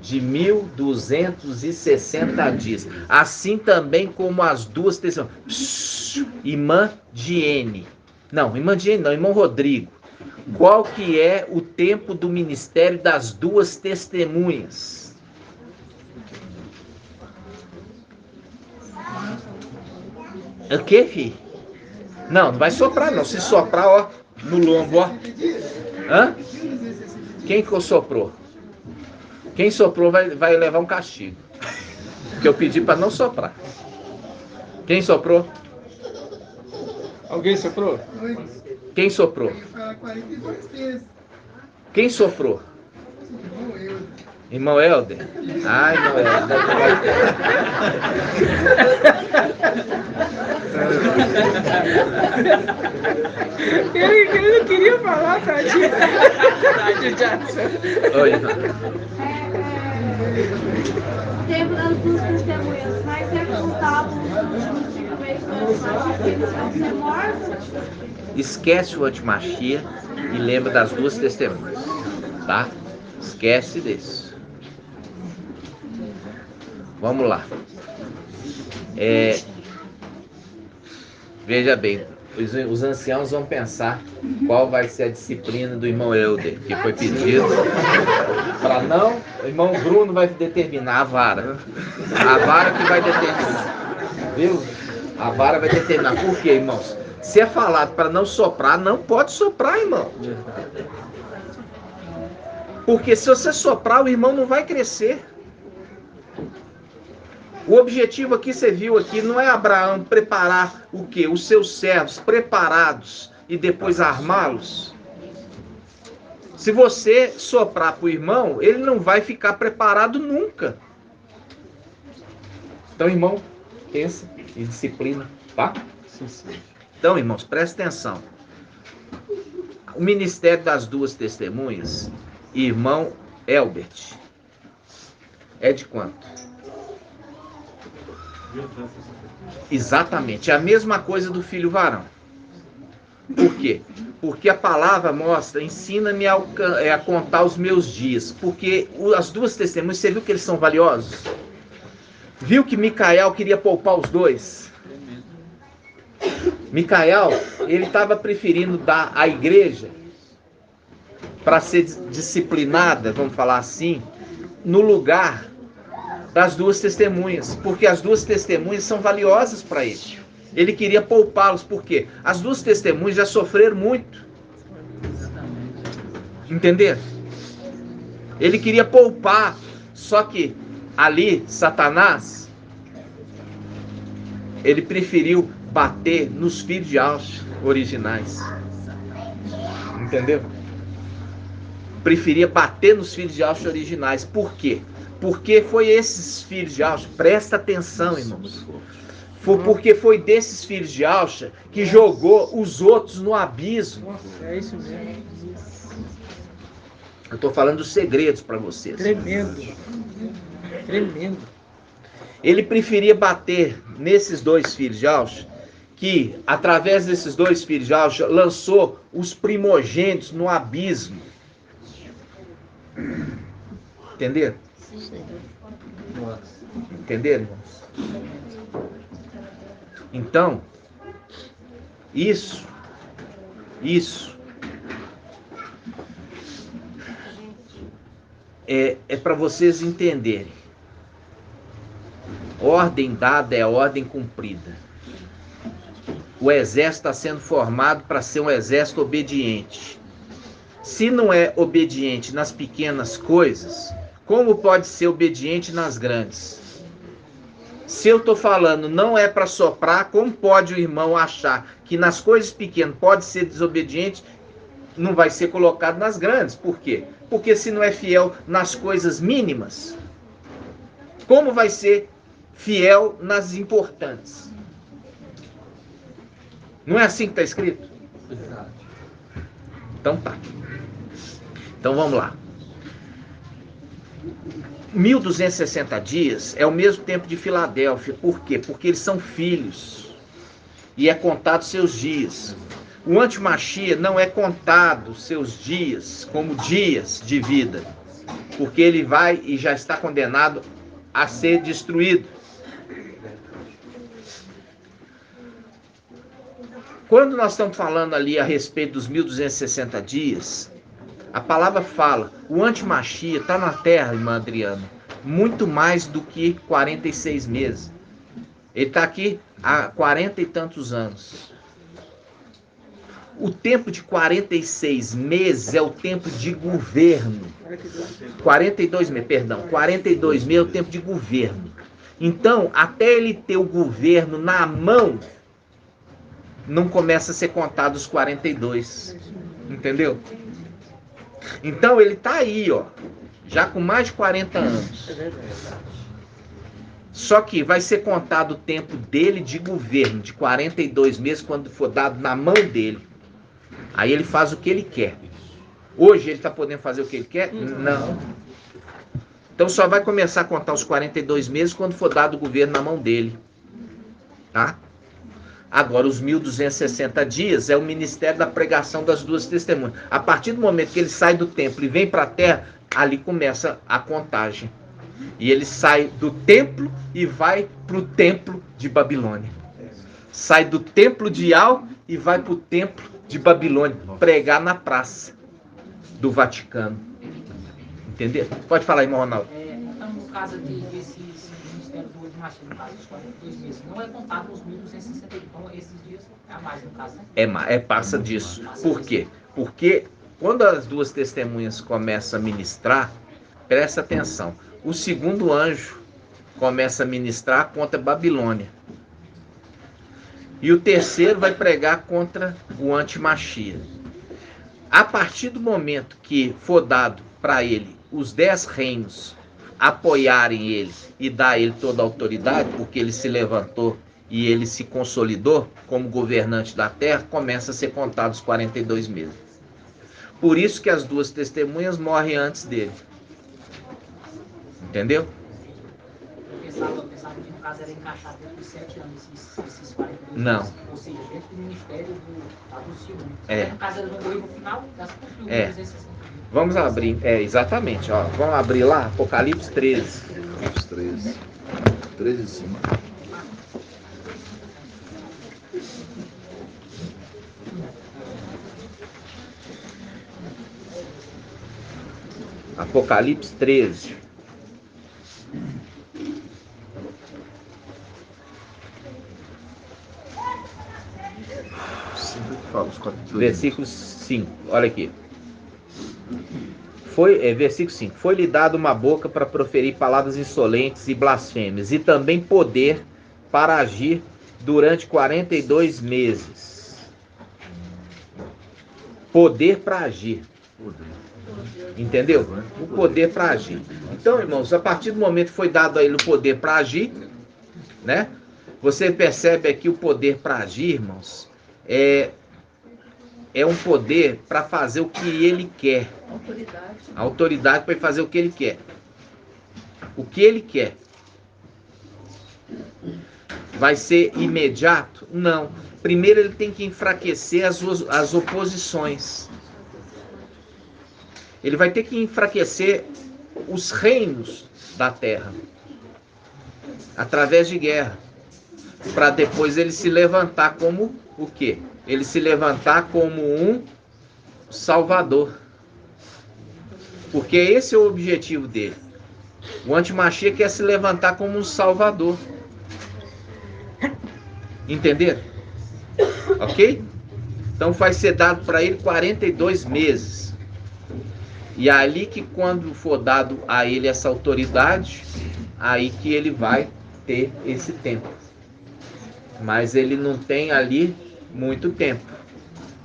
de 1260 dias. Assim também como as duas testemunhas. Irmã Diene. Não, irmã Diene não, irmão Rodrigo. Qual que é o tempo do ministério das duas testemunhas? O que, filho? Não, não vai soprar não. Se soprar, ó, no lombo, ó. Hã? Quem que soprou? Quem soprou vai levar um castigo. Que eu pedi para não soprar. Quem soprou? Alguém soprou? Quem soprou? Quem soprou? Irmão Helder? Ai, irmão Helder. Ele não queria falar, tadinho. Oi, irmão. Tempo das duas testemunhas, mas é contar os 5 meses que eles vão ser mortos. Esquece o antimachia e lembra das duas testemunhas, tá? Esquece disso. Vamos lá. Veja bem, os anciãos vão pensar qual vai ser a disciplina do irmão Helder, que foi pedido para não... O irmão Bruno vai determinar a vara. A vara que vai determinar. Viu? A vara vai determinar. Por quê, irmãos? Se é falado para não soprar, não pode soprar, irmão. Porque se você soprar, o irmão não vai crescer. O objetivo aqui, você viu aqui, não é Abraão preparar o quê? Os seus servos preparados e depois armá-los. Se você soprar para o irmão, ele não vai ficar preparado nunca. Então, irmão, pensa e disciplina, tá? Então, irmãos, presta atenção. O ministério das duas testemunhas, irmão Elbert, é de quanto? Exatamente, é a mesma coisa do filho varão. Por quê? Porque a palavra mostra, ensina-me a contar os meus dias. Porque as duas testemunhas, você viu que eles são valiosos? Viu que Micael queria poupar os dois? Micael, ele estava preferindo dar à igreja para ser disciplinada, vamos falar assim, no lugar das duas testemunhas, porque as duas testemunhas são valiosas para ele. Ele queria poupá-los, porque as duas testemunhas já sofreram muito. Entenderam? Ele queria poupar, só que ali, Satanás, ele preferiu bater nos filhos de Aush originais. Entendeu? Preferia bater nos filhos de Aush originais. Por quê? Porque foi esses filhos de Aush, presta atenção, irmãos. Porque foi desses filhos de Aush que jogou os outros no abismo. É isso mesmo. Eu estou falando dos segredos para vocês. Tremendo. Tremendo. Ele preferia bater nesses dois filhos de Aush, que através desses dois filhos de Aush lançou os primogênitos no abismo. Entenderam? Entenderam, irmãos? Então, isso é para vocês entenderem. Ordem dada é ordem cumprida. O exército está sendo formado para ser um exército obediente. Se não é obediente nas pequenas coisas, como pode ser obediente nas grandes? Se eu estou falando não é para soprar, como pode o irmão achar que nas coisas pequenas pode ser desobediente, não vai ser colocado nas grandes? Por quê? Porque se não é fiel nas coisas mínimas, como vai ser fiel nas importantes? Não é assim que está escrito? Então tá. Então vamos lá. 1260 dias é o mesmo tempo de Filadélfia. Por quê? Porque eles são filhos. E é contado seus dias. O antimachia não é contado seus dias como dias de vida, porque ele vai e já está condenado a ser destruído. Quando nós estamos falando ali a respeito dos 1260 dias, a palavra fala, o antimachia está na terra, irmã Adriana, muito mais do que 46 meses. Ele está aqui há 40 e tantos anos. O tempo de 46 meses é o tempo de governo. 42 meses, perdão. 42 meses é o tempo de governo. Então, até ele ter o governo na mão, não começa a ser contado os 42. Entendeu? Então, ele está aí, ó, já com mais de 40 anos. Só que vai ser contado o tempo dele de governo, de 42 meses, quando for dado na mão dele. Aí ele faz o que ele quer. Hoje ele está podendo fazer o que ele quer? Não. Então só vai começar a contar os 42 meses quando for dado o governo na mão dele. Tá? Agora, os 1260 dias é o ministério da pregação das duas testemunhas. A partir do momento que ele sai do templo e vem para a terra, ali começa a contagem. E ele sai do templo e vai para o templo de Babilônia. Sai do templo de Al e vai para o templo de Babilônia, pregar na praça do Vaticano. Entendeu? Pode falar, irmão Ronaldo. Então, no caso aqui, esse ministério do antimachia, no caso dos 42 meses, não é contado nos 1260, então esses dias é a mais, no caso, né? Passa disso. Por quê? Porque quando as duas testemunhas começam a ministrar, presta atenção, o segundo anjo começa a ministrar contra Babilônia. E o terceiro vai pregar contra o antimachia. A partir do momento que for dado para ele os 10 reinos apoiarem ele e dar a ele toda a autoridade, porque ele se levantou e ele se consolidou como governante da terra, começa a ser contado os 42 meses. Por isso que as duas testemunhas morrem antes dele. Entendeu? Eu pensava que no caso era encaixado dentro dos 7 anos, esses 42 Não. meses. Ou seja, dentro do ministério do Silvio. É. No caso, ele não morreu no final das É. 1260. Vamos abrir, exatamente, ó. Vamos abrir lá, Apocalipse 13. Os 13. 13 em cima. Apocalipse 13. Sempre que fala os 42. Versículo 5, olha aqui. Versículo 5. Foi-lhe dado uma boca para proferir palavras insolentes e blasfêmias, e também poder para agir durante 42 meses. Poder para agir. Entendeu? O poder para agir. Então, irmãos, a partir do momento que foi dado a ele o poder para agir, né? Você percebe aqui o poder para agir, irmãos, é um poder para fazer o que ele quer. A autoridade para fazer o que ele quer. O que ele quer. Vai ser imediato? Não. Primeiro ele tem que enfraquecer as oposições. Ele vai ter que enfraquecer os reinos da terra. Através de guerra. Para depois ele se levantar como o quê? Ele se levantar como um salvador. Porque esse é o objetivo dele. O antimachia quer se levantar como um salvador. Entenderam? Ok? Então vai ser dado para ele 42 meses. E é ali que quando for dado a ele essa autoridade, aí que ele vai ter esse tempo. Mas ele não tem ali muito tempo.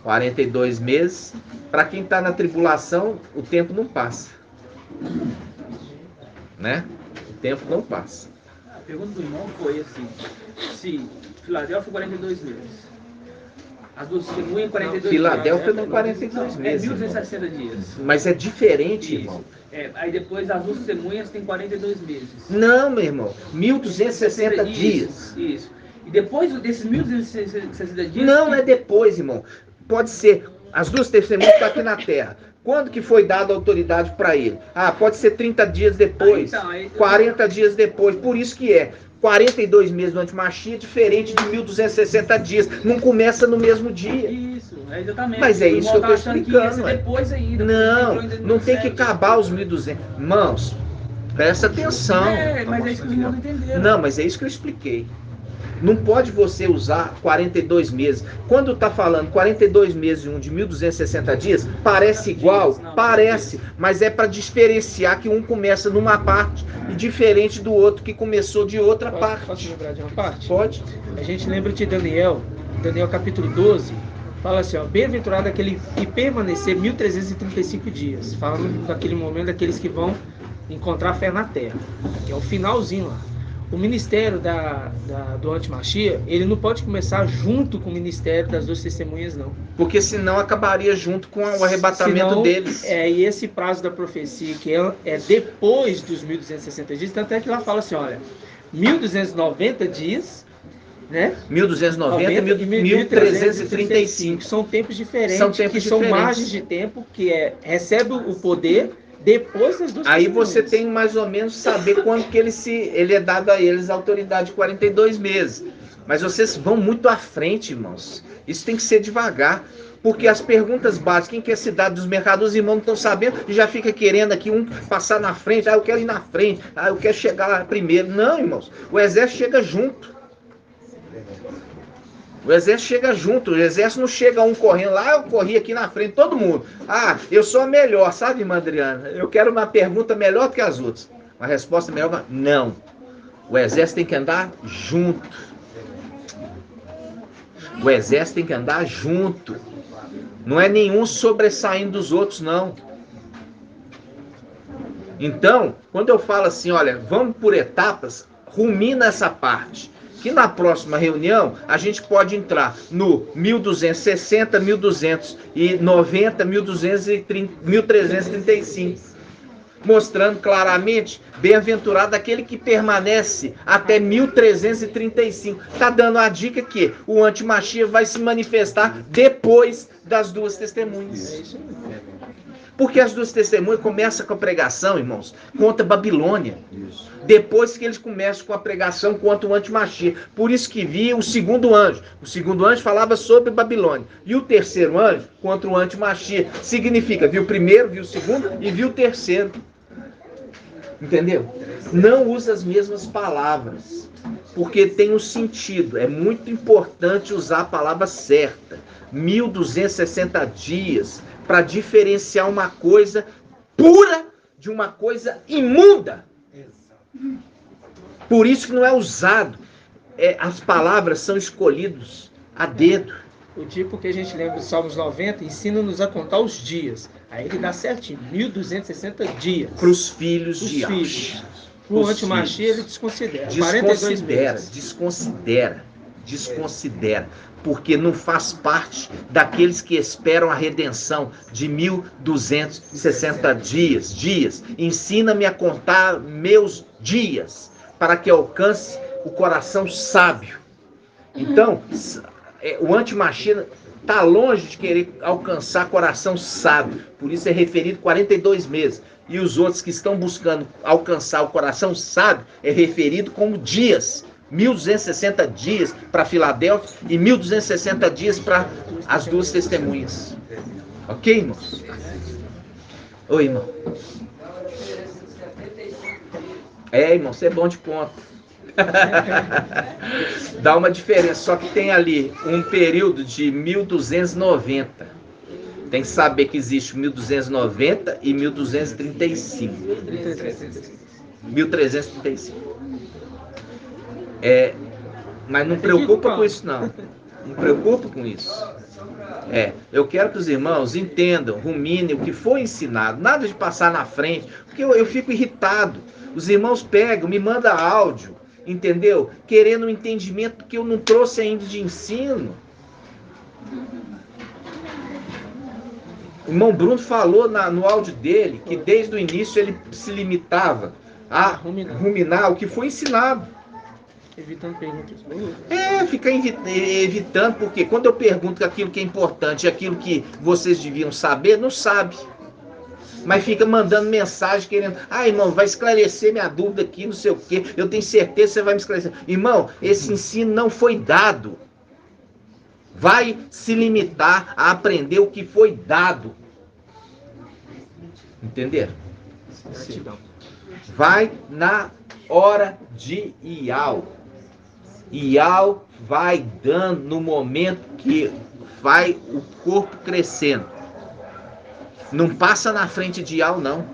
42 meses. Para quem está na tribulação, o tempo não passa. Né? O tempo não passa. A pergunta do irmão foi assim: se Filadélfia 42 meses, as duas testemunhas 42 Filadélfia meses, não 42 meses. 1260 dias. Mas é diferente, Isso. irmão. Aí depois as duas testemunhas têm 42 meses. Não, meu irmão. 1260 dias. Isso. E depois desses 1260 dias... Não é depois, irmão. Pode ser, as duas testemunhas estão aqui na terra. Quando que foi dada a autoridade para ele? Pode ser 30 dias depois, 40 dias depois. Por isso que 42 meses do antimachia, diferente de 1260 dias. Não começa no mesmo dia. Isso, exatamente. Mas é isso que eu estou explicando. Depois ainda. Não tem que acabar os 1200. Irmãos, presta atenção. Mas é isso que os irmãos entenderam. Não, mas é isso que eu expliquei. Não pode você usar 42 meses. Quando está falando 42 meses e um de 1260 dias, parece igual? Parece, mas é para diferenciar que um começa numa parte e diferente do outro que começou de outra parte. Posso lembrar de uma parte? Pode. A gente lembra de Daniel capítulo 12, fala assim, bem-aventurado aquele que permanecer 1335 dias. Falando daquele momento daqueles que vão encontrar fé na terra, que é o finalzinho lá. O ministério do antimachia, ele não pode começar junto com o ministério das duas testemunhas, não. Porque senão acabaria junto com o arrebatamento deles. E esse prazo da profecia, que é depois dos 1260 dias, tanto é que lá fala assim, olha, 1290 dias, né? 1290 e 1335. São tempos diferentes, são margens de tempo, que recebe o poder depois das duas Aí testemunhas. você tem mais ou menos saber quando que ele é dado a eles a autoridade de 42 meses. Mas vocês vão muito à frente, irmãos. Isso tem que ser devagar. Porque as perguntas básicas, quem quer cidade dos mercados, os irmãos não estão sabendo e já fica querendo aqui um passar na frente. Eu quero ir na frente. Eu quero chegar lá primeiro. Não, irmãos. O exército chega junto. O exército chega junto, o exército não chega um correndo lá, eu corri aqui na frente, todo mundo. Eu sou a melhor, sabe, irmã Adriana? Eu quero uma pergunta melhor do que as outras. Uma resposta melhor, não. O exército tem que andar junto. O exército tem que andar junto. Não é nenhum sobressaindo dos outros, não. Então, quando eu falo assim, olha, vamos por etapas, rumina essa parte. Que na próxima reunião a gente pode entrar no 1260, 1290, 1335, mostrando claramente, bem-aventurado aquele que permanece até 1335. Está dando a dica que o antimachia vai se manifestar depois das duas testemunhas. Porque as duas testemunhas começam com a pregação, irmãos, contra a Babilônia. Depois que eles começam com a pregação contra o antimachia. Por isso que via o segundo anjo. O segundo anjo falava sobre Babilônia. E o terceiro anjo contra o antimachia. Significa, viu o primeiro, viu o segundo e viu o terceiro. Entendeu? Não usa as mesmas palavras. Porque tem um sentido. É muito importante usar a palavra certa. 1260 dias. Para diferenciar uma coisa pura de uma coisa imunda. Por isso que não é usado. As palavras são escolhidas a dedo. O tipo que a gente lembra dos Salmos 90 ensina-nos a contar os dias. Aí ele dá certinho, 1260 dias. Para os filhos de Yahshua. O antimachia ele desconsidera. Desconsidera. Porque não faz parte daqueles que esperam a redenção de 1260 dias. Ensina-me a contar meus dias, para que alcance o coração sábio. Então, o antimachia está longe de querer alcançar coração sábio. Por isso é referido 42 meses. E os outros que estão buscando alcançar o coração sábio é referido como dias. 1260 dias para Filadélfia e 1260 dias para as duas testemunhas. Ok, irmãos? Oi, irmão. Irmão, você é bom de conta. Dá uma diferença, só que tem ali um período de 1290. Tem que saber que existe 1290 e 1235. 1335. Mas não preocupa com isso, não. Não preocupa com isso. Eu quero que os irmãos entendam, ruminem o que foi ensinado. Nada de passar na frente, porque eu fico irritado. Os irmãos pegam, me mandam áudio, entendeu? Querendo um entendimento que eu não trouxe ainda de ensino. O irmão Bruno falou no áudio dele que desde o início ele se limitava a ruminar o que foi ensinado. Evitando perguntas. Fica evitando, porque quando eu pergunto aquilo que é importante, aquilo que vocês deviam saber, não sabe. Mas fica mandando mensagem querendo, irmão, vai esclarecer minha dúvida aqui, não sei o quê, eu tenho certeza que você vai me esclarecer. Irmão, esse ensino não foi dado. Vai se limitar a aprender o que foi dado. Entenderam? Vai na hora de IAU. IAU vai dando no momento que vai o corpo crescendo. Não passa na frente de IAU, não.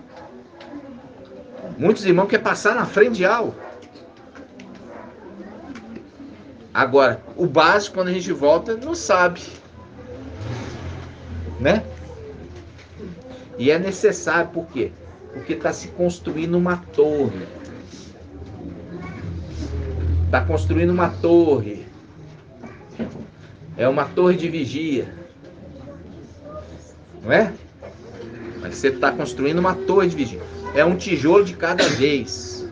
Muitos irmãos querem passar na frente de IAU. Agora, o básico, quando a gente volta, não sabe. Né? E é necessário, por quê? Porque está se construindo uma torre. Está construindo uma torre. É uma torre de vigia. Não é? Mas você está construindo uma torre de vigia. É um tijolo de cada vez.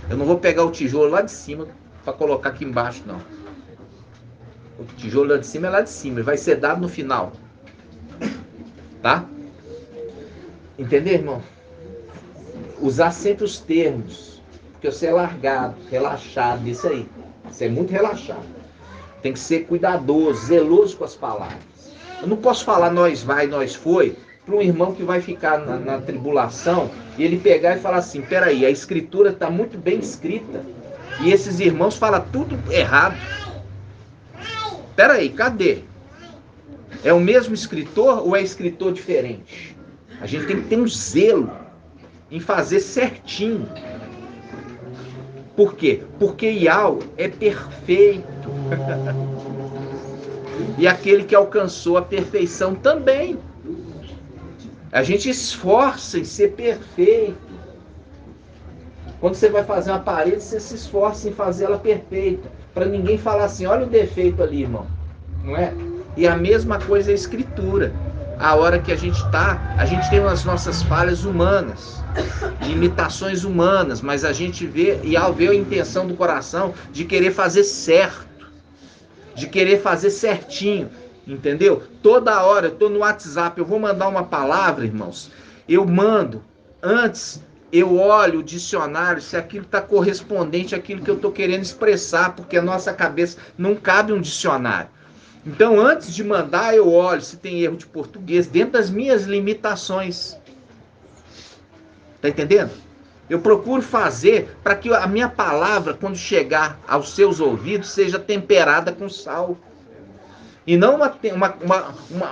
Eu não vou pegar o tijolo lá de cima para colocar aqui embaixo, não. O tijolo lá de cima é lá de cima. Ele vai ser dado no final. Tá? Entendeu, irmão? Usar sempre os termos. Porque você é largado, relaxado, isso aí. Você é muito relaxado. Tem que ser cuidadoso, zeloso com as palavras. Eu não posso falar nós vai, nós foi, para um irmão que vai ficar na tribulação e ele pegar e falar assim, peraí, a escritura está muito bem escrita e esses irmãos falam tudo errado. Peraí, cadê? É o mesmo escritor ou é escritor diferente? A gente tem que ter um zelo em fazer certinho. Por quê? Porque Iau é perfeito. E aquele que alcançou a perfeição também. A gente esforça em ser perfeito. Quando você vai fazer uma parede, você se esforça em fazer ela perfeita. Para ninguém falar assim, olha o defeito ali, irmão. Não é? E a mesma coisa é a escritura. A hora que a gente tem as nossas falhas humanas, limitações humanas, mas a gente vê, e ao ver a intenção do coração de querer fazer certo, de querer fazer certinho, entendeu? Toda hora eu estou no WhatsApp, eu vou mandar uma palavra, irmãos, eu mando, antes eu olho o dicionário, se aquilo está correspondente àquilo que eu estou querendo expressar, porque a nossa cabeça não cabe um dicionário. Então, antes de mandar, eu olho se tem erro de português, dentro das minhas limitações. Tá entendendo? Eu procuro fazer para que a minha palavra, quando chegar aos seus ouvidos, seja temperada com sal. E não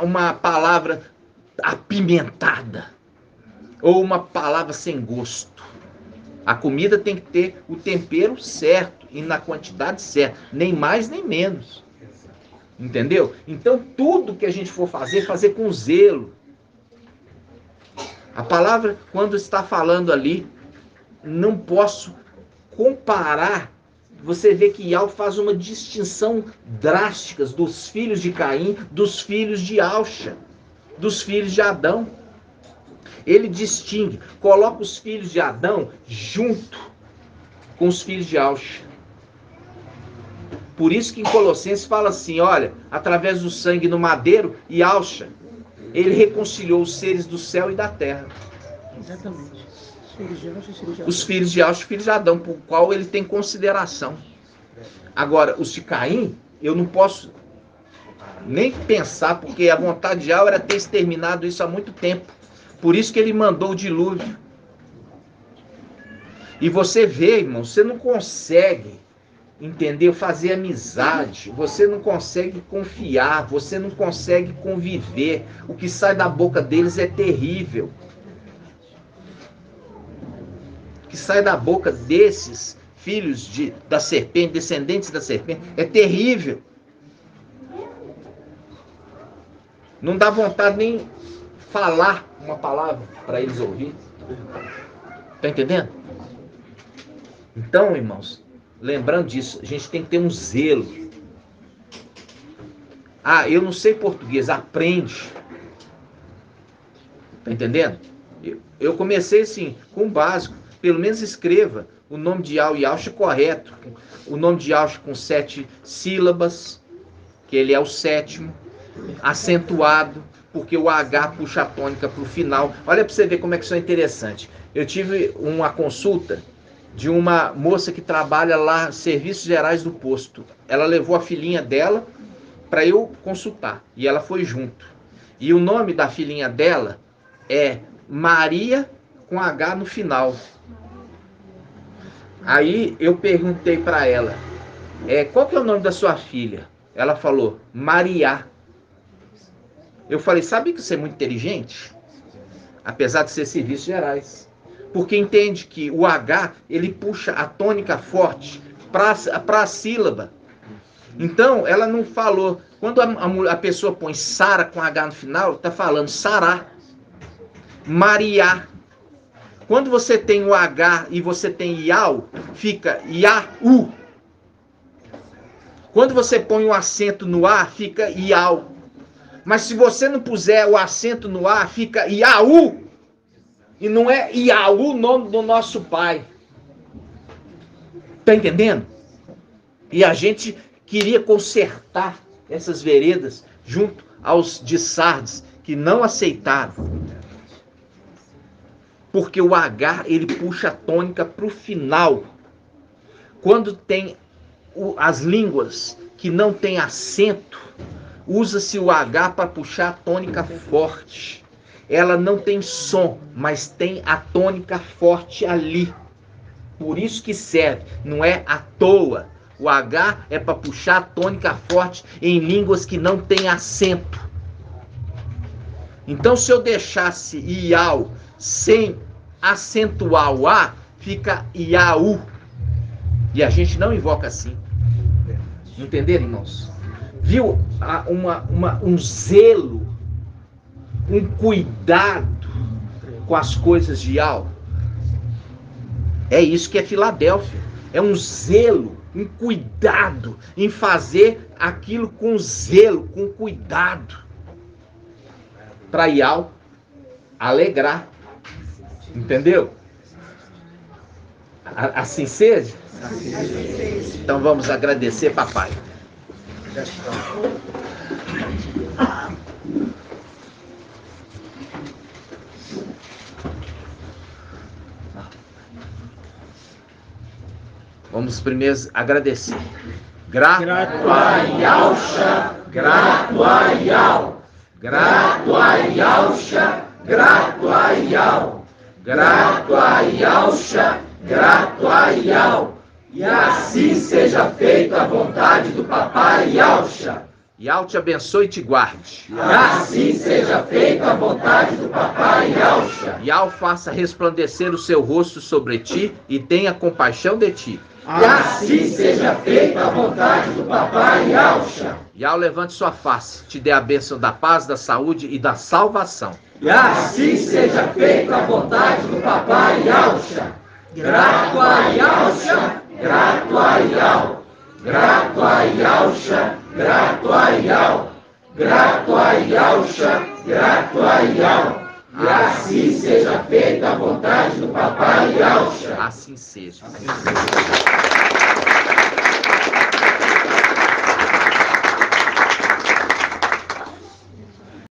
uma palavra apimentada. Ou uma palavra sem gosto. A comida tem que ter o tempero certo e na quantidade certa. Nem mais, nem menos. Entendeu? Então, tudo que a gente for fazer com zelo. A palavra, quando está falando ali, não posso comparar. Você vê que Iau faz uma distinção drástica dos filhos de Caim, dos filhos de Auxa, dos filhos de Adão. Ele distingue, coloca os filhos de Adão junto com os filhos de Auxa. Por isso que em Colossenses fala assim, olha, através do sangue no madeiro e Auxa, ele reconciliou os seres do céu e da terra. Exatamente. Os filhos de Auxa e os filhos de Adão, por qual ele tem consideração. Agora, os de Caim, eu não posso nem pensar, porque a vontade de Iau era ter exterminado isso há muito tempo. Por isso que ele mandou o dilúvio. E você vê, irmão, você não consegue, entendeu? Fazer amizade, você não consegue confiar, você não consegue conviver. O que sai da boca deles é terrível. O que sai da boca desses filhos da serpente, descendentes da serpente, é terrível. Não dá vontade nem falar uma palavra para eles ouvirem. Tá entendendo? Então, irmãos, lembrando disso, a gente tem que ter um zelo. Ah, eu não sei português, aprende. Tá entendendo? Eu comecei assim, com o básico. pelo menos escreva o nome de Yau e Yausha correto. O nome de Yausha com 7 sílabas, que ele é o 7º, acentuado, porque o H puxa a tônica para o final. Olha para você ver como é que isso é interessante. Eu tive uma consulta de uma moça que trabalha lá, Serviços Gerais do Posto. Ela levou a filhinha dela para eu consultar, e ela foi junto. E o nome da filhinha dela é Maria com H no final. Aí eu perguntei para ela, qual que é o nome da sua filha? Ela falou, Maria. Eu falei, sabe que você é muito inteligente? Apesar de ser Serviços Gerais. Porque entende que o H, ele puxa a tônica forte para a sílaba. Então, ela não falou. Quando a pessoa põe Sara com H no final, está falando Sará. Maria. Quando você tem o H e você tem Iau, fica Iau. Quando você põe o acento no A, fica Iau. Mas se você não puser o acento no A, fica Iau. E não é Iau o nome do nosso pai. Tá entendendo? E a gente queria consertar essas veredas junto aos de Sardes, que não aceitaram. Porque o H, ele puxa a tônica para o final. Quando tem as línguas que não tem acento, usa-se o H para puxar a tônica forte. Ela não tem som, mas tem a tônica forte ali. Por isso que serve, não é à toa. O H é para puxar a tônica forte em línguas que não tem acento. Então, se eu deixasse Iau sem acentuar o A, fica Iau. E a gente não invoca assim. Entenderam, irmãos? Viu um zelo, um cuidado com as coisas de Iau? É isso que é Filadélfia. É um zelo, um cuidado em fazer aquilo com zelo, com cuidado. Para Iau alegrar. Entendeu? Assim seja? Então vamos agradecer, papai. Vamos primeiro agradecer. Grato a Yausha, grato a Iau. Grato a Yausha, grato a Iau. Grato a Yausha, grato a Iau. E assim seja feita a vontade do papai Yausha. Iau te abençoe e te guarde. E assim seja feita a vontade do papai Yausha. Iau faça resplandecer o seu rosto sobre ti e tenha compaixão de ti. E assim seja feita a vontade do papai Yausha. Iau levante sua face, te dê a bênção da paz, da saúde e da salvação. E assim seja feita a vontade do papai Yausha. Grato a Yausha, grato a Iau. Grato a Yausha, grato a Iau. Grato a Yausha, grato a Iau. E assim seja feita a vontade do papai Yausha. Assim seja.